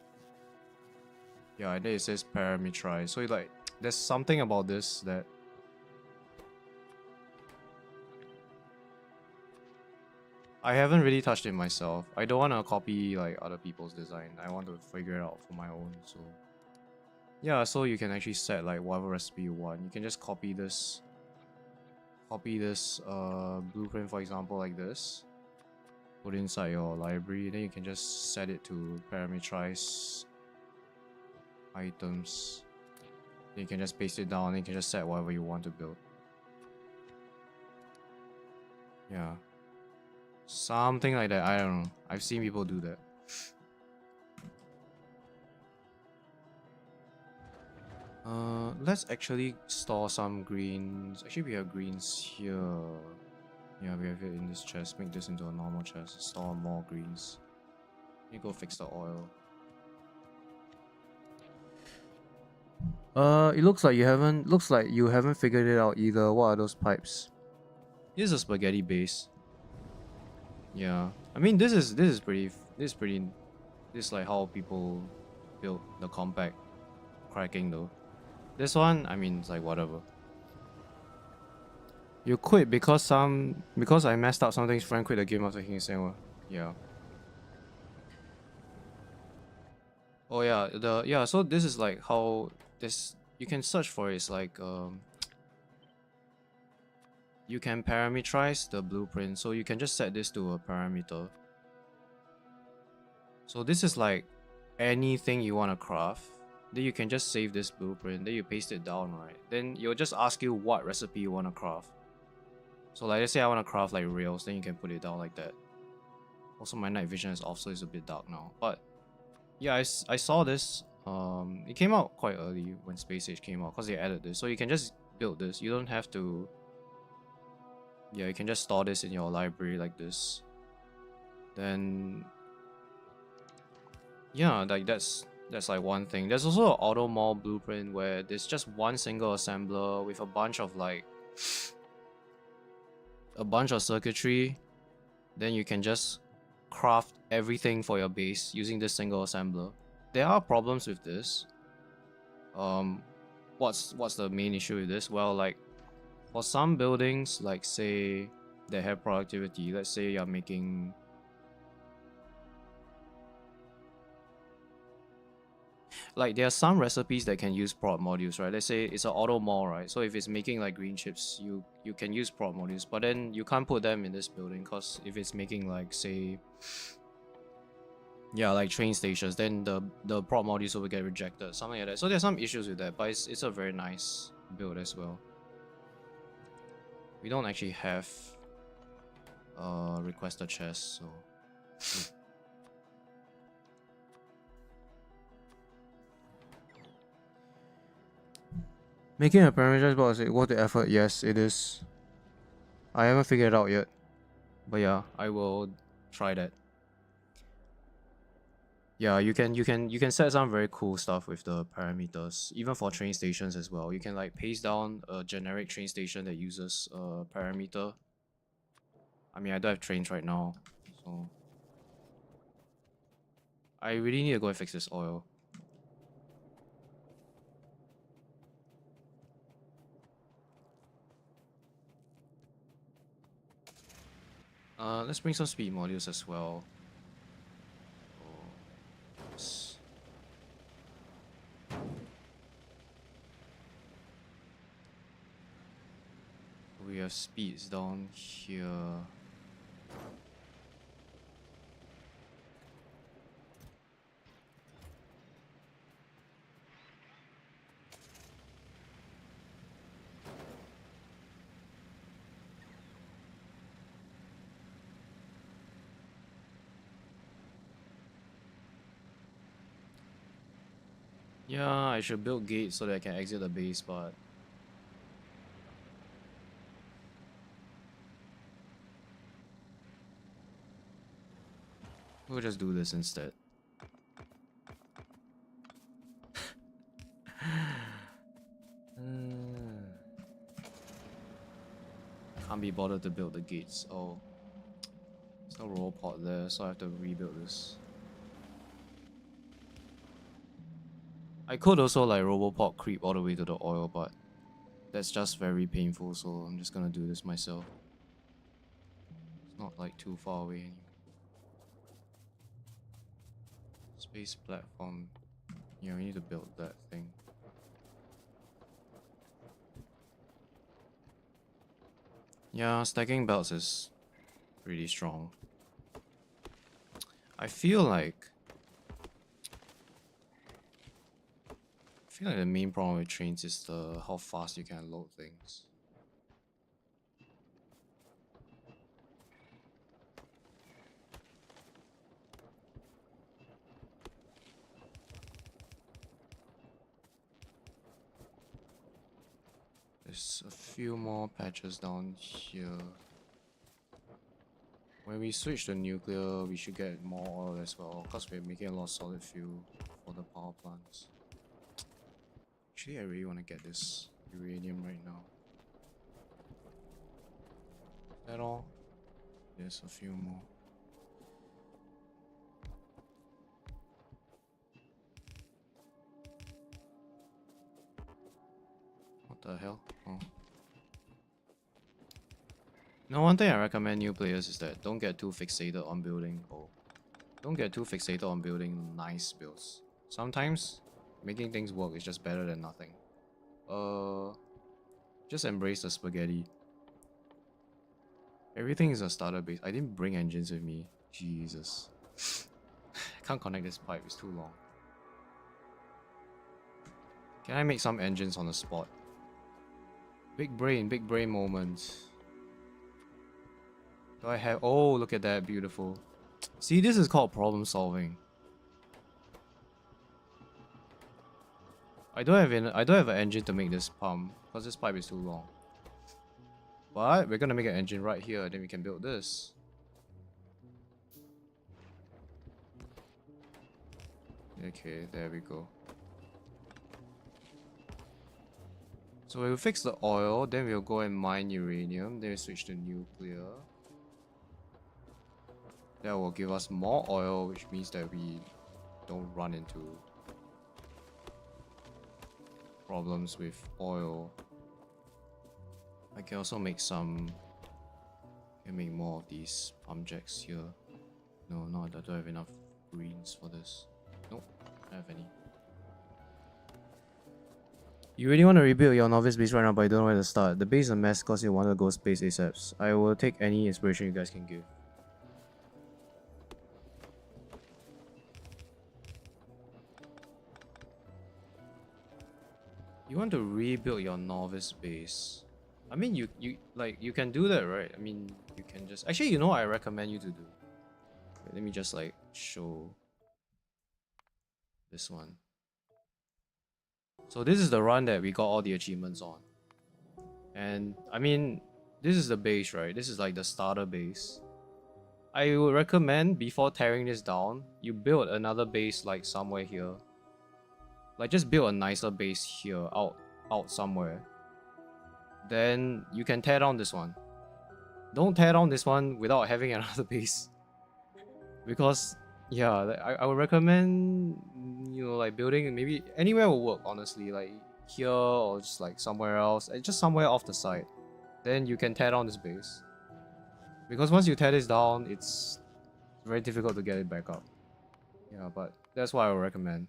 Yeah, and then it says parameterize. So like there's something about this that I haven't really touched it myself. I don't want to copy like other people's design. I want to figure it out for my own. So yeah, so you can actually set like whatever recipe you want. You can just copy this blueprint, for example, like this. Put it inside your library, then you can just set it to parameterize items. Then you can just paste it down and you can just set whatever you want to build. Yeah. Something like that, I don't know. I've seen people do that. Let's actually store some greens. Actually, we have greens here. Yeah, we have it in this chest. Make this into a normal chest. Store more greens. You go fix the oil. It looks like you haven't figured it out either. What are those pipes? This is a spaghetti base. Yeah, I mean this is like how people build the compact cracking though. This one, I mean, it's like whatever. You quit because I messed up something. Friend quit the game after hearing saying, well, yeah. Oh yeah, so this is like how this you can search for it. It's like you can parameterize the blueprint, so you can just set this to a parameter. So this is like anything you want to craft. Then you can just save this blueprint, then you paste it down, right? Then you'll just ask you what recipe you want to craft. So like let's say I want to craft like rails, then you can put it down like that. Also my night vision is off, so it's a bit dark now. But yeah, I saw this. It came out quite early when Space Age came out because they added this. So you can just build this. You don't have to. Yeah, you can just store this in your library like this. Then yeah, like that's like one thing. There's also an auto mall blueprint where there's just one single assembler with a bunch of like circuitry. Then you can just craft everything for your base using this single assembler. There are problems with this. What's the main issue with this? Well, like for some buildings, like say that have productivity, let's say you're making like there are some recipes that can use prop modules, right? Let's say it's an auto mall, right? So if it's making like green chips, you can use prop modules, but then you can't put them in this building because if it's making like say yeah, like train stations, then the prop modules will get rejected, something like that. So there's some issues with that, but it's a very nice build as well. We don't actually have requested chest, so making a parameterized box is worth the effort. Yes, it is. I haven't figured it out yet, but yeah, I will try that. Yeah, you can set some very cool stuff with the parameters, even for train stations as well. You can like paste down a generic train station that uses a parameter. I mean, I don't have trains right now, so I really need to go and fix this oil. Let's bring some speed modules as well. Yes. We have speeds down here. Yeah, I should build gates so that I can exit the base, but we'll just do this instead. Can't be bothered to build the gates. Oh, there's no roll pod there, so I have to rebuild this. I could also like Robopod creep all the way to the oil, but that's just very painful, so I'm just gonna do this myself. It's not like too far away anyway. Space platform. Yeah, we need to build that thing. Yeah, stacking belts is pretty strong. I feel like the main problem with trains is how fast you can load things. There's a few more patches down here. When we switch to nuclear, we should get more oil as well, because we're making a lot of solid fuel for the power plants. Actually, I really want to get this uranium right now. Is that all? There's a few more. What the hell? Oh. No, one thing I recommend new players is that don't get too fixated on building. Oh, don't get too fixated on building nice builds. Sometimes making things work is just better than nothing. Just embrace the spaghetti. Everything is a starter base. I didn't bring engines with me. Jesus. I can't connect this pipe, it's too long. Can I make some engines on the spot? Big brain moment. Do I have... Oh, look at that, beautiful. See, this is called problem solving. I don't have an engine to make this pump, because this pipe is too long. But we're gonna make an engine right here, then we can build this. Okay, there we go. So we'll fix the oil, then we'll go and mine uranium, then we'll switch to nuclear. That will give us more oil, which means that we don't run into problems with oil. I can also make more of these pump jacks here. No, I don't have enough greens for this. Nope, I don't have any. You really want to rebuild your novice base right now, but you don't know where to start. The base is a mess because you want to go space ASAP. I will take any inspiration you guys can give. You want to rebuild your novice base. I mean, you can do that, right? I mean, you can just... Actually, you know what I recommend you to do? Wait, let me just like show this one. So this is the run that we got all the achievements on. And I mean, this is the base, right? This is like the starter base. I would recommend before tearing this down, you build another base like somewhere here. Like just build a nicer base here, out somewhere. Then you can tear down this one. Don't tear down this one without having another base. Because, yeah, I would recommend, you know, like building maybe anywhere will work, honestly. Like here or just like somewhere else. Just somewhere off the side. Then you can tear down this base. Because once you tear this down, it's very difficult to get it back up. Yeah, but that's what I would recommend.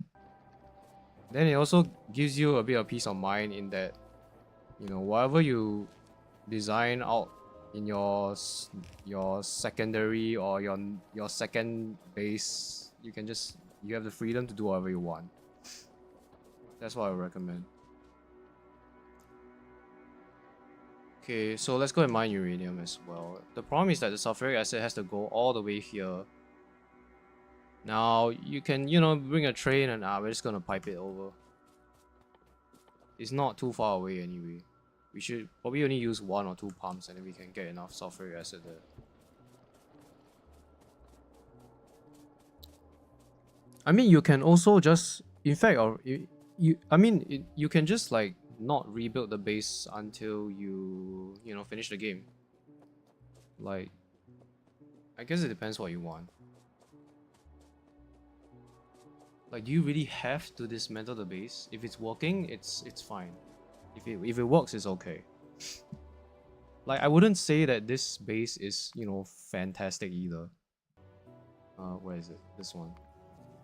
Then it also gives you a bit of peace of mind in that, you know, whatever you design out in your secondary or your second base, you have the freedom to do whatever you want. That's what I would recommend. Okay, so let's go and mine uranium as well. The problem is that the sulfuric acid has to go all the way here. Now, you can, you know, bring a train and we're just gonna pipe it over. It's not too far away anyway. We should probably only use 1 or 2 pumps and then we can get enough sulfuric acid there. I mean, you can also just, in fact, or you can just like not rebuild the base until you know, finish the game. Like, I guess it depends what you want. Like, do you really have to dismantle the base? If it's working, it's fine. If it works, it's okay. Like, I wouldn't say that this base is, you know, fantastic either. Where is it? This one.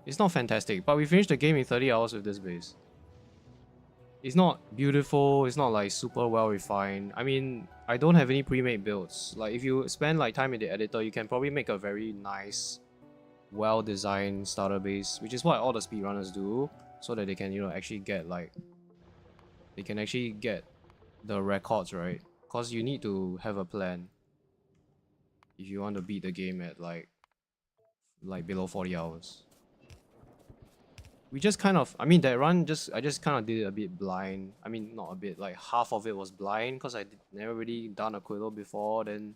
It's not fantastic, but we finished the game in 30 hours with this base. It's not beautiful, it's not like super well refined. I mean, I don't have any pre-made builds. Like, if you spend like time in the editor, you can probably make a very nice, well-designed starter base, which is what all the speedrunners do, so that they can, you know, actually get like, they can actually get the records, right? Because you need to have a plan if you want to beat the game at like below 40 hours. We just kind of, I mean, that run I just kind of did it a bit blind. I mean, not a bit, like half of it was blind because I never really done Aquilo before. Then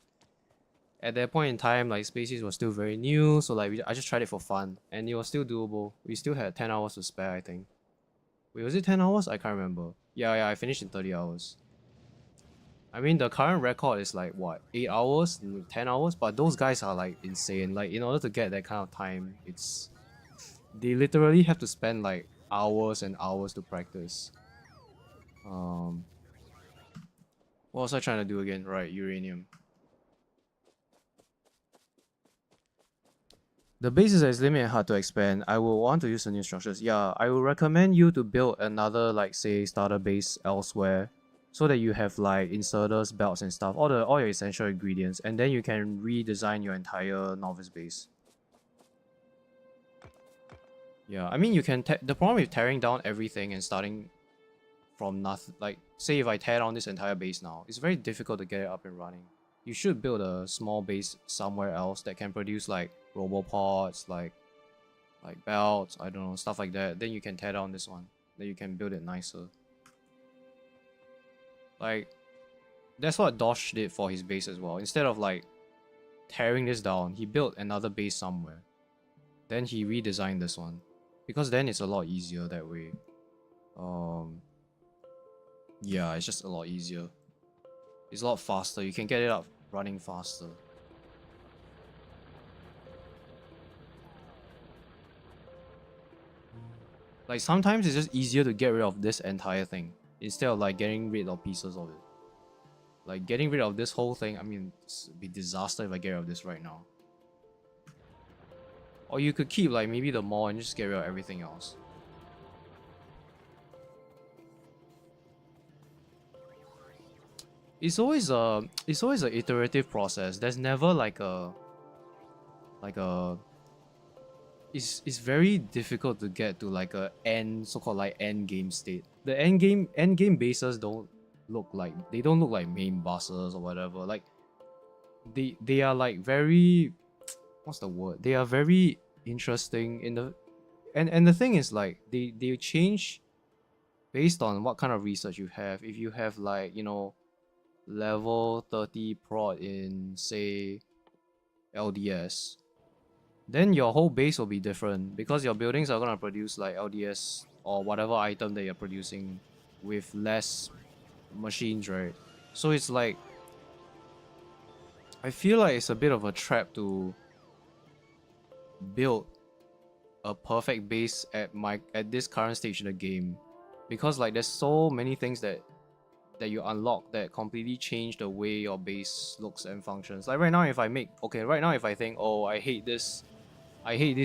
at that point in time, like Spacies was still very new, so like I just tried it for fun and it was still doable. We still had 10 hours to spare, I think. Wait, was it 10 hours? I can't remember. Yeah, I finished in 30 hours. I mean, the current record is like what, 8 hours, 10 hours, but those guys are like insane. Like, in order to get that kind of time, they literally have to spend like hours and hours to practice. What was I trying to do again? Right, uranium. The base is as limited and hard to expand. I will want to use the new structures. Yeah, I will recommend you to build another, like, say, starter base elsewhere, so that you have like inserters, belts and stuff, all your essential ingredients, and then you can redesign your entire novice base. Yeah, I mean, you can the problem with tearing down everything and starting from nothing, like, say if I tear down this entire base now, it's very difficult to get it up and running. You should build a small base somewhere else that can produce like robopods, like belts, I don't know, stuff like that. Then you can tear down this one. Then you can build it nicer. Like, that's what Dosh did for his base as well. Instead of like tearing this down, he built another base somewhere. Then he redesigned this one, because then it's a lot easier that way. Yeah, it's just a lot easier. It's a lot faster. You can get it up running faster. Like, sometimes it's just easier to get rid of this entire thing instead of like getting rid of pieces of it. Like, getting rid of this whole thing, I mean, it'd be disaster if I get rid of this right now. Or you could keep like maybe the mall and just get rid of everything else. It's always an iterative process. There's never like a it's very difficult to get to like a so-called like end game state. The end game bases don't look like main bosses or whatever. Like, they are like very, what's the word? They are very interesting in the, and the thing is, like, they change based on what kind of research you have. If you have like, you know, level 30 prod in, say, LDS, then your whole base will be different, because your buildings are gonna produce like LDS or whatever item that you're producing with less machines, right? So it's like, I feel like it's a bit of a trap to build a perfect base at this current stage in the game, because like there's so many things that you unlock that completely change the way your base looks and functions. Like right now, if I think, oh, I hate this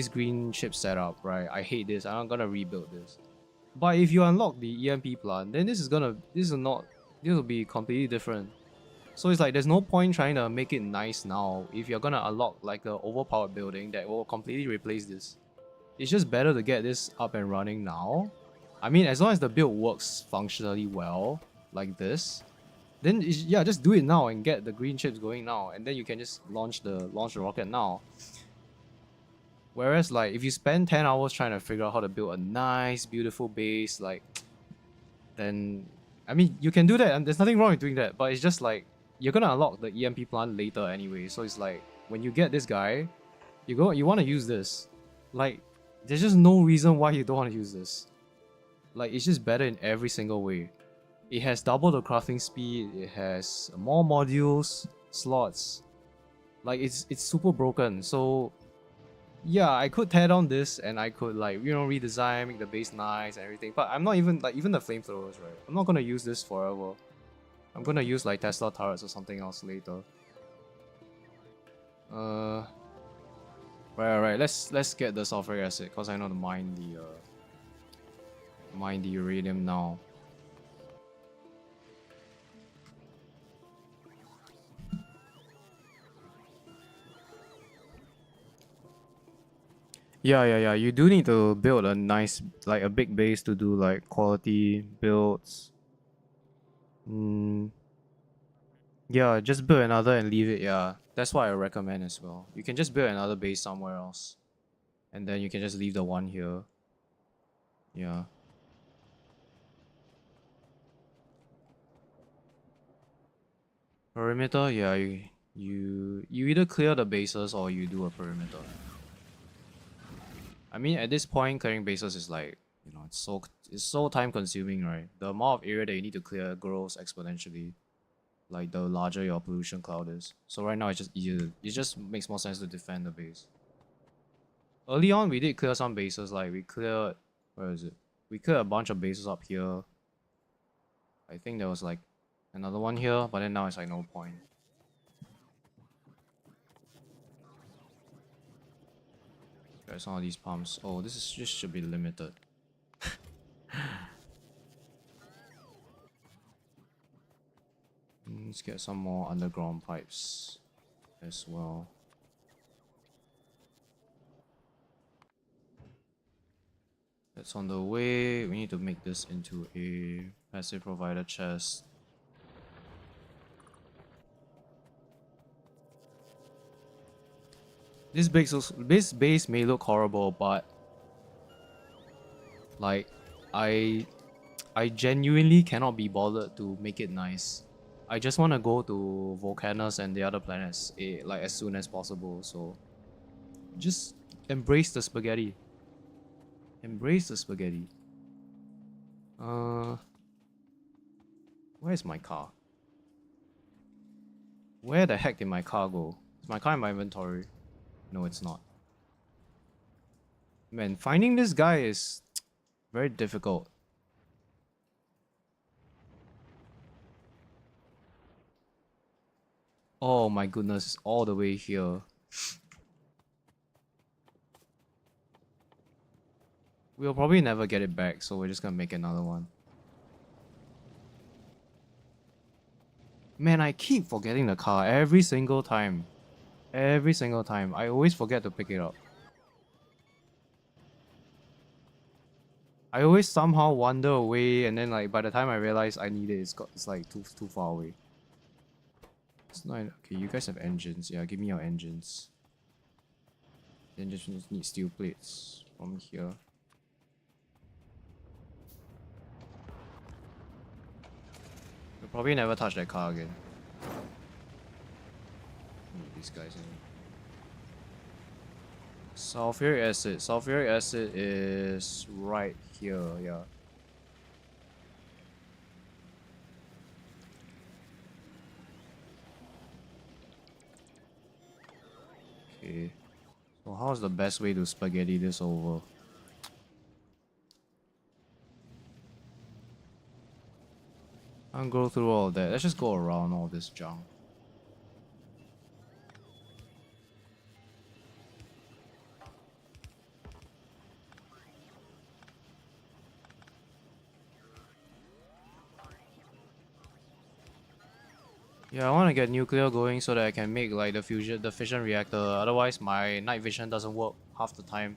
green chip setup, right? I hate this, I'm gonna rebuild this. But if you unlock the EMP plant, then this will be completely different. So it's like there's no point trying to make it nice now if you're gonna unlock like an overpowered building that will completely replace this. It's just better to get this up and running now. I mean, as long as the build works functionally well, like this, then yeah, just do it now and get the green chips going now, and then you can just launch the rocket now. Whereas like if you spend 10 hours trying to figure out how to build a nice, beautiful base, like, then I mean you can do that and there's nothing wrong with doing that, but it's just like you're gonna unlock the EMP plant later anyway, so it's like when you get this guy, you want to use this. Like there's just no reason why you don't want to use this. Like it's just better in every single way. It has double the crafting speed, it has more modules, slots. Like it's super broken. So yeah, I could tear down this and I could like, you know, redesign, make the base nice and everything. But I'm not even like, even the flamethrowers, right? I'm not gonna use this forever. I'm gonna use like Tesla turrets or something else later. Right. Let's get the sulfuric acid because I know to mine the uranium now. Yeah. You do need to build a nice, like a big base to do like quality builds. Yeah, just build another and leave it. Yeah, that's what I recommend as well. You can just build another base somewhere else, and then you can just leave the one here. Yeah. Perimeter, yeah, you either clear the bases or you do a perimeter. I mean, at this point, clearing bases is like, you know, it's so time consuming, right? The amount of area that you need to clear grows exponentially, like the larger your pollution cloud is. So right now it's just easier. It just makes more sense to defend the base. Early on, we did clear some bases. Like we cleared, where is it? We cleared a bunch of bases up here. I think there was like another one here, but then now it's like no point. There's some of these pumps. Oh, this should be limited. Let's get some more underground pipes as well. That's on the way. We need to make this into a passive provider chest. This base may look horrible, but like I genuinely cannot be bothered to make it nice. I just want to go to Volcanus and the other planets like as soon as possible. So just embrace the spaghetti. Embrace the spaghetti. Where's my car? Where the heck did my car go? Is my car in my inventory? No, it's not. Man, finding this guy is very difficult. Oh my goodness, all the way here. We'll probably never get it back, so we're just gonna make another one. Man, I keep forgetting the car every single time. Every single time. I always forget to pick it up. I always somehow wander away, and then like by the time I realize I need it, it's like too far away. It's not okay. You guys have engines. Yeah, give me your engines. Then just need steel plates from here. We'll probably never touch that car again. These guys in. Sulfuric acid. Sulfuric acid is right here, yeah. Okay. So how's the best way to spaghetti this over? I don't go through all of that. Let's just go around all this junk. Yeah, I want to get nuclear going so that I can make like the fission reactor. Otherwise, my night vision doesn't work half the time.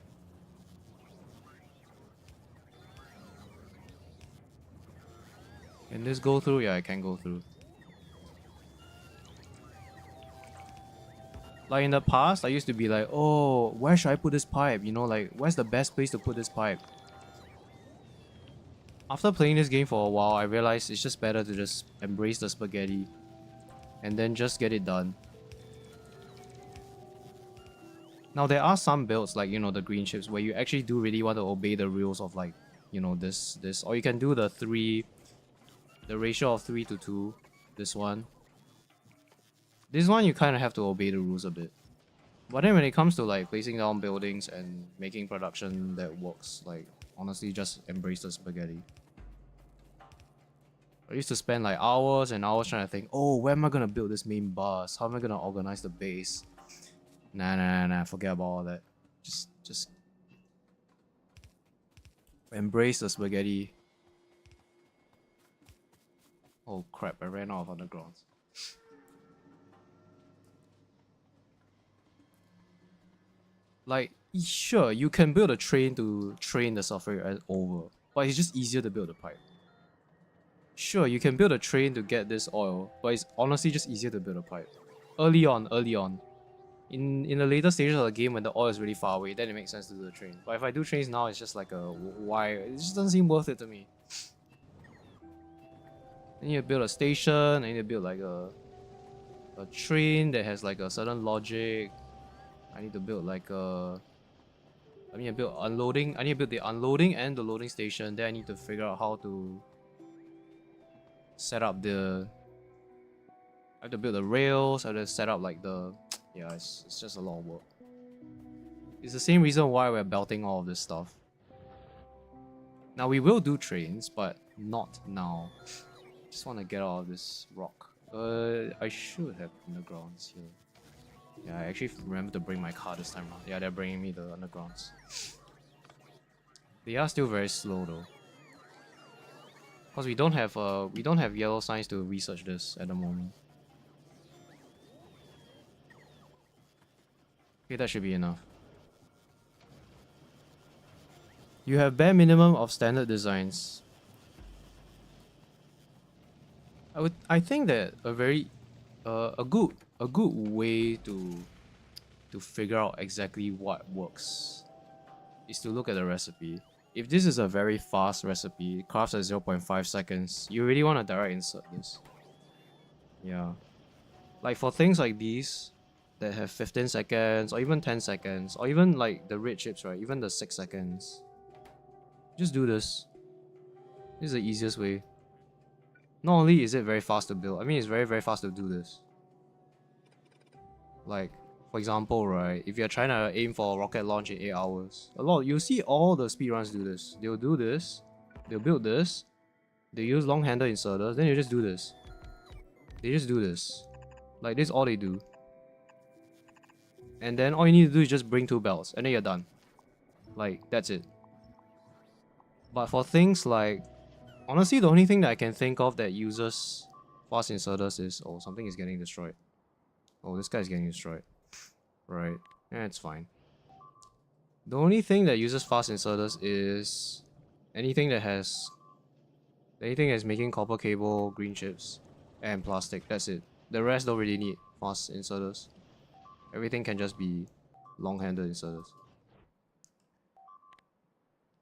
Can this go through? Yeah, I can go through. Like in the past, I used to be like, oh, where should I put this pipe? You know, like, where's the best place to put this pipe? After playing this game for a while, I realized it's just better to just embrace the spaghetti and then just get it done. Now there are some builds like, you know, the green chips where you actually do really want to obey the rules of like, you know, this, or you can do the ratio of 3 to 2, this one. This one you kind of have to obey the rules a bit. But then when it comes to like placing down buildings and making production that works, like honestly just embrace the spaghetti. I used to spend like hours and hours trying to think, oh, where am I gonna build this main bus? How am I gonna organize the base? Nah, forget about all that. Just embrace the spaghetti. Oh crap, I ran out of undergrounds. Like, sure, you can build a train to train the software over, but it's just easier to build a pipe. Sure, you can build a train to get this oil, but it's honestly just easier to build a pipe. Early on. In the later stages of the game when the oil is really far away, then it makes sense to do the train. But if I do trains now, it's just like a why? It just doesn't seem worth it to me. I need to build a station, I need to build like a train that has like a certain logic. I need to build like a... I need to build unloading. I need to build the unloading and the loading station. Then I need to figure out how to set up the... I have to build the rails. I have to set up like the... Yeah, it's just a lot of work. It's the same reason why we're belting all of this stuff. Now we will do trains, but not now. Just want to get out of this rock. I should have undergrounds here. Yeah, I actually remember to bring my car this time around. Yeah, they're bringing me the undergrounds. They are still very slow though. Cause we don't have yellow signs to research this at the moment. Okay, that should be enough. You have bare minimum of standard designs. I think that a good way to figure out exactly what works is to look at the recipe. If this is a very fast recipe, crafts at 0.5 seconds, you really want to direct insert this. Yeah. Like for things like these that have 15 seconds or even 10 seconds or even like the red chips, right? Even the 6 seconds. Just do this. This is the easiest way. Not only is it very fast to build, I mean it's very fast to do this. Like, for example, right, if you're trying to aim for a rocket launch in 8 hours, you'll see all the speedruns do this. They'll do this, they'll build this, they use long-handed inserters, then you just do this. They just do this. Like, this is all they do. And then all you need to do is just bring 2 belts, and then you're done. Like, that's it. But for things like... Honestly, the only thing that I can think of that uses fast inserters is... Oh, something is getting destroyed. Oh, this guy's getting destroyed. Right. Yeah, it's fine. The only thing that uses fast inserters is... Anything that's making copper cable, green chips, and plastic. That's it. The rest don't really need fast inserters. Everything can just be long-handed inserters.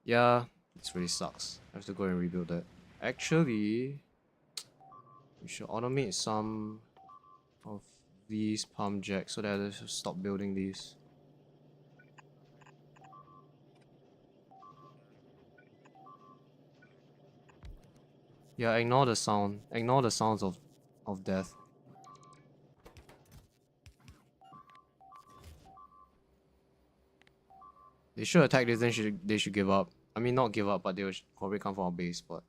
Yeah, this really sucks. I have to go and rebuild that. Actually, we should automate some of these pump jacks so that I should stop building these. Yeah, ignore the sound. Ignore the sounds of death. They should attack this, then they should give up. I mean, not give up, but they will probably come from our base, but...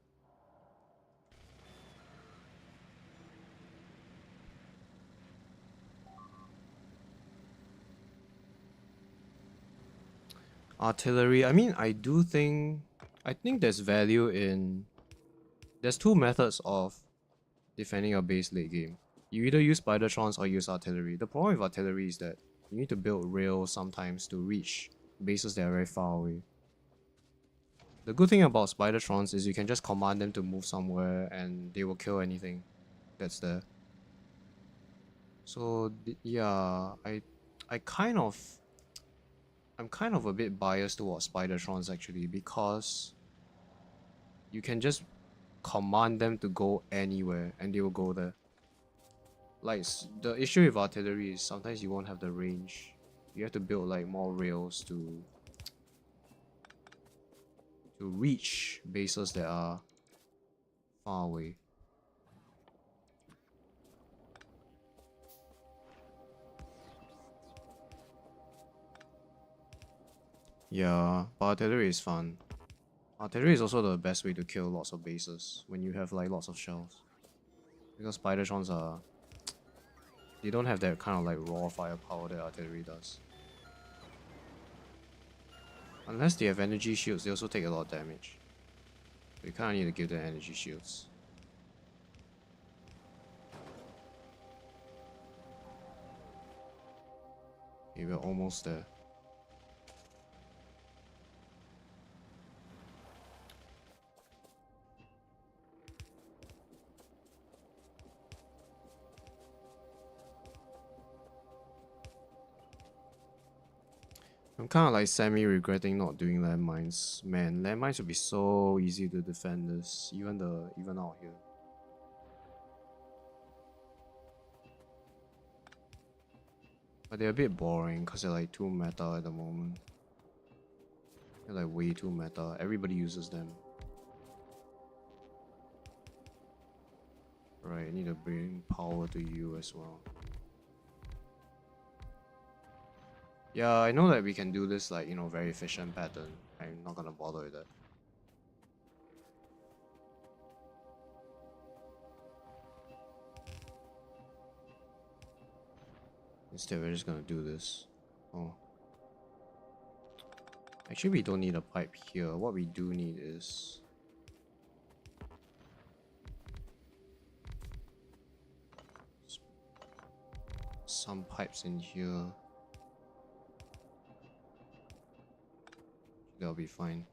Artillery, I mean, I think there's value in... There's 2 methods of defending your base late game. You either use Spidertrons or use artillery. The problem with artillery is that you need to build rails sometimes to reach bases that are very far away. The good thing about Spidertrons is you can just command them to move somewhere and they will kill anything that's there. So yeah, I'm kind of a bit biased towards Spidertrons actually, because you can just command them to go anywhere and they will go there. Like, the issue with artillery is sometimes you won't have the range. You have to build like more rails to reach bases that are far away. Yeah, but artillery is fun. Artillery is also the best way to kill lots of bases when you have like lots of shells. Because Spidertrons are... they don't have that kind of like raw firepower that artillery does. Unless they have energy shields, they also take a lot of damage. So you kinda need to give them energy shields. Okay, we're almost there. I'm kind of like semi-regretting not doing landmines. Man, landmines would be so easy to defend this, even out here. But they're a bit boring because they're like too meta at the moment. They're like way too meta. Everybody uses them. Right, I need to bring power to you as well. Yeah, I know that we can do this like, you know, very efficient pattern. I'm not gonna bother with that. Instead, we're just gonna do this. Oh. Actually, we don't need a pipe here. What we do need is... some pipes in here. That'll be fine.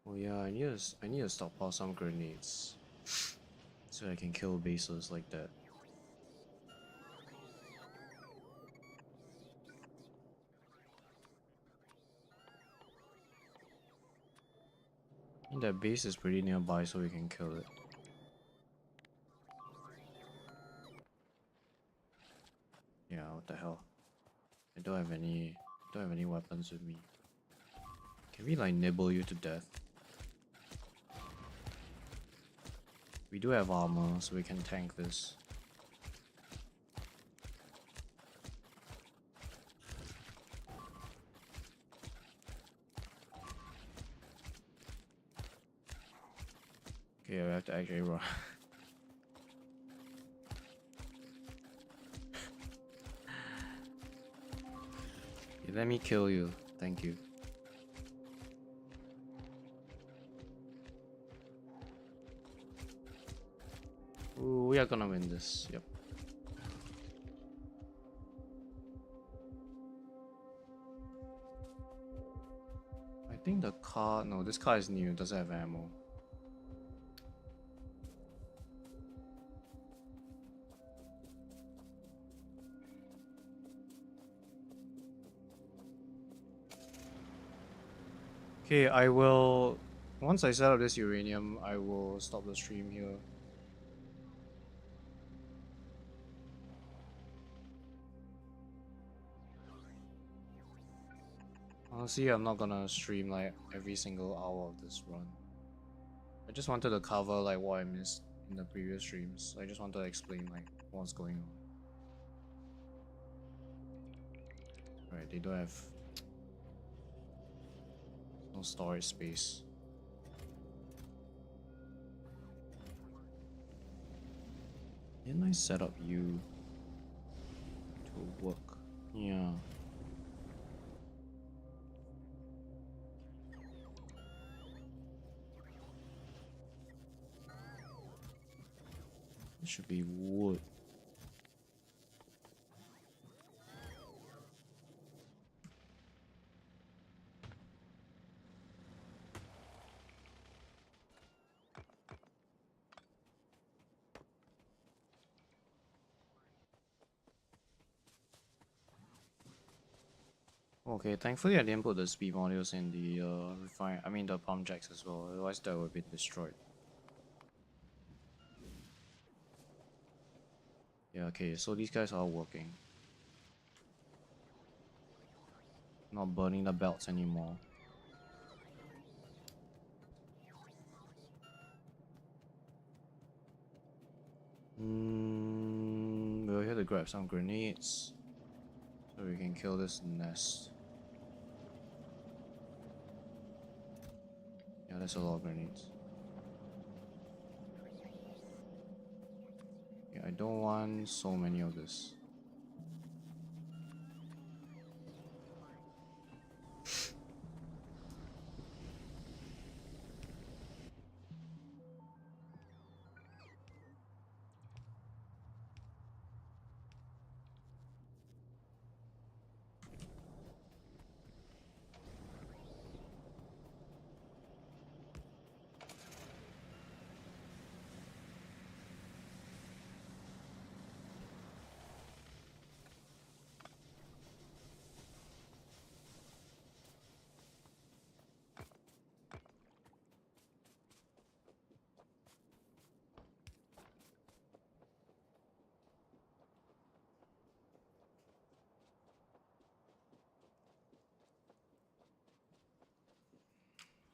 Oh yeah, I need to stockpile some grenades so I can kill bases like that. And that base is pretty nearby, so we can kill it. Yeah, what the hell? I don't have any weapons with me. Can we like nibble you to death? We do have armor, so we can tank this. Okay, we have to actually run. Okay, let me kill you. Thank you. Ooh, we are gonna win this. Yep. I think the car... no, this car is new. It doesn't have ammo. Okay, I will... once I set up this uranium, I will stop the stream here. Honestly, I'm not gonna stream like every single hour of this run. I just wanted to cover like what I missed in the previous streams. I just wanted to explain like what's going on. Right, they don't have no storage space. Didn't I set up you to work? Yeah. It should be wood. Okay, thankfully I didn't put the speed modules in the the pump jacks as well, otherwise that would be destroyed. Yeah, okay, so these guys are working. Not burning the belts anymore. We're here to grab some grenades so we can kill this nest. Yeah, that's a lot of grenades. Yeah, I don't want so many of this.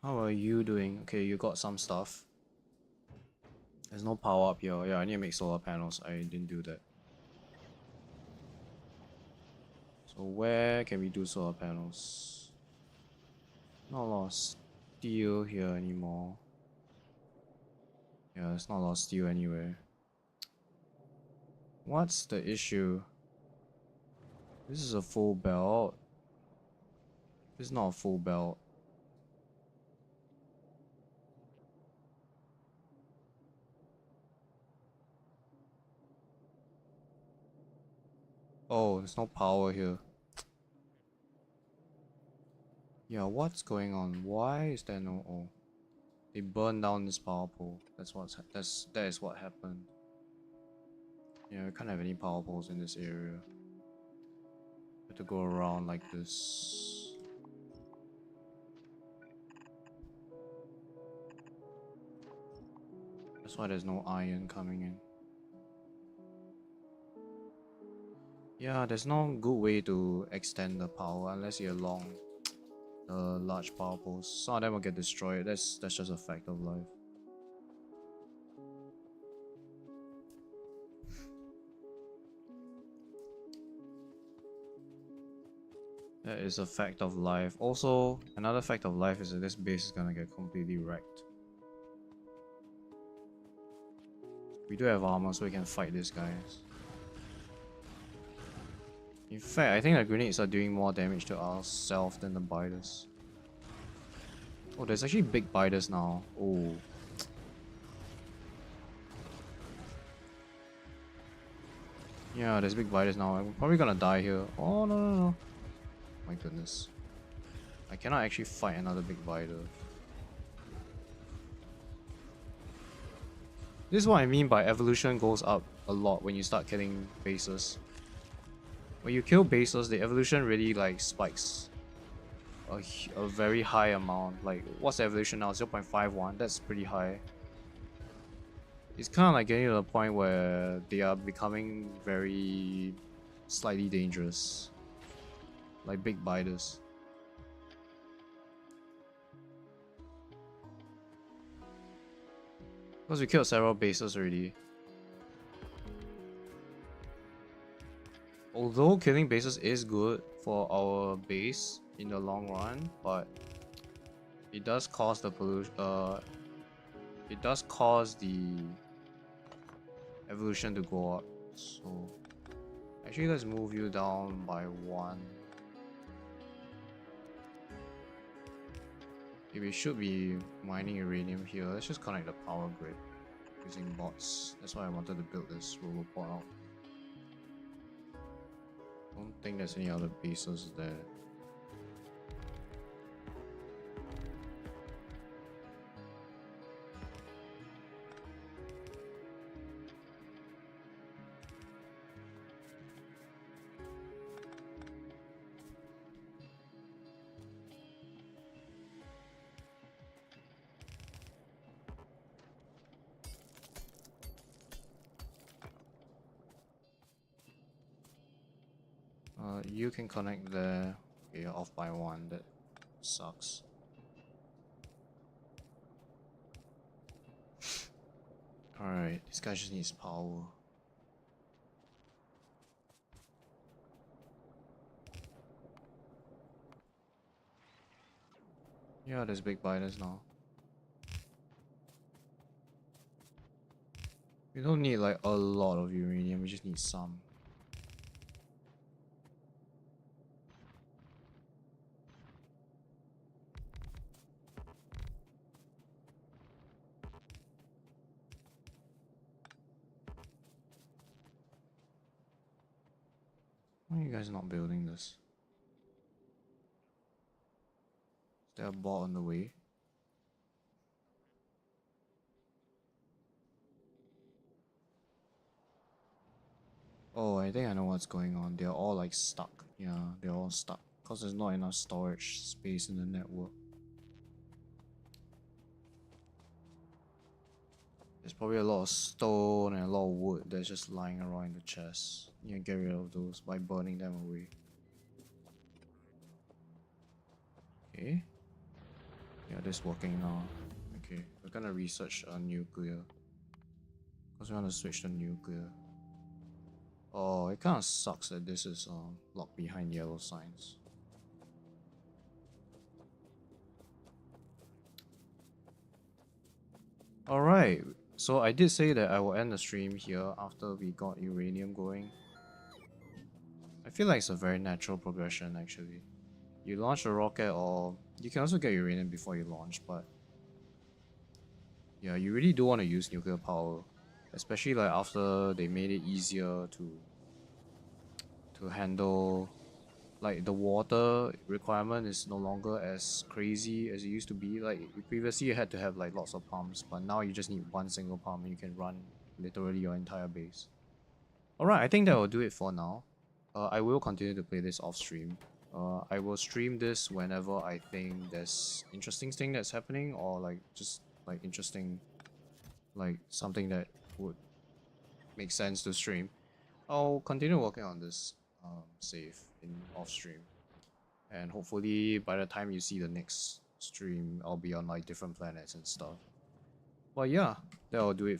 How are you doing? Okay, you got some stuff. There's no power up here. Yeah, I need to make solar panels. I didn't do that. So where can we do solar panels? Not a lot of steel here anymore. Yeah, there's not a lot of steel anywhere. What's the issue? This is a full belt. This is not a full belt. Oh, there's no power here. Yeah, what's going on? Why is there no? Oh, they burned down this power pole. That is what happened. Yeah, we can't have any power poles in this area. We have to go around like this. That's why there's no iron coming in. Yeah, there's no good way to extend the power unless you're along the large power poles. Some of them will get destroyed. That's just a fact of life. That is a fact of life. Also, another fact of life is that this base is gonna get completely wrecked. We do have armor, so we can fight these guys. In fact, I think the grenades are doing more damage to ourselves than the biters. Oh, there's actually big biters now. Oh. Yeah, there's big biters now. I'm probably gonna die here. Oh, no, no, no. My goodness. I cannot actually fight another big biter. This is what I mean by evolution goes up a lot when you start killing bases. When you kill bases, the evolution really like spikes a very high amount. Like, what's the evolution now? 0.51. That's pretty high. It's kind of like getting to the point where they are becoming very slightly dangerous, like big biters. Because we killed several bases already. Although killing bases is good for our base in the long run, but it does cause the pollution. It does cause the evolution to go up. So actually, let's move you down by 1. Okay, we should be mining uranium here. Let's just connect the power grid. using bots. That's why I wanted to build this roboport out. Don't think there's any other bases there. You can connect there. Okay, you're off by one. That sucks. Alright, this guy just needs power. Yeah, there's big biters now. We don't need like a lot of uranium, we just need some. Why are you guys not building this? Is there a bot on the way? Oh, I think I know what's going on. They're all like stuck. Yeah, they're all stuck. Because there's not enough storage space in the network. There's probably a lot of stone and a lot of wood that's just lying around in the chest. You can get rid of those by burning them away. Okay. Yeah, this working now. Okay, we're gonna research nuclear. Because we want to switch to nuclear. Oh, it kind of sucks that this is locked behind yellow signs. Alright, so I did say that I will end the stream here after we got uranium going. I feel like it's a very natural progression actually. You launch a rocket, or you can also get uranium before you launch, but yeah, you really do want to use nuclear power. Especially like after they made it easier to handle, like the water requirement is no longer as crazy as it used to be. Like previously you had to have like lots of pumps, but now you just need one single pump and you can run literally your entire base. Alright, I think that will do it for now. I will continue to play this off stream. I will stream this whenever I think there's interesting thing that's happening, or like just like interesting, like something that would make sense to stream. I'll continue working on this save in off stream, and hopefully by the time you see the next stream I'll be on like different planets and stuff. But yeah, that'll do it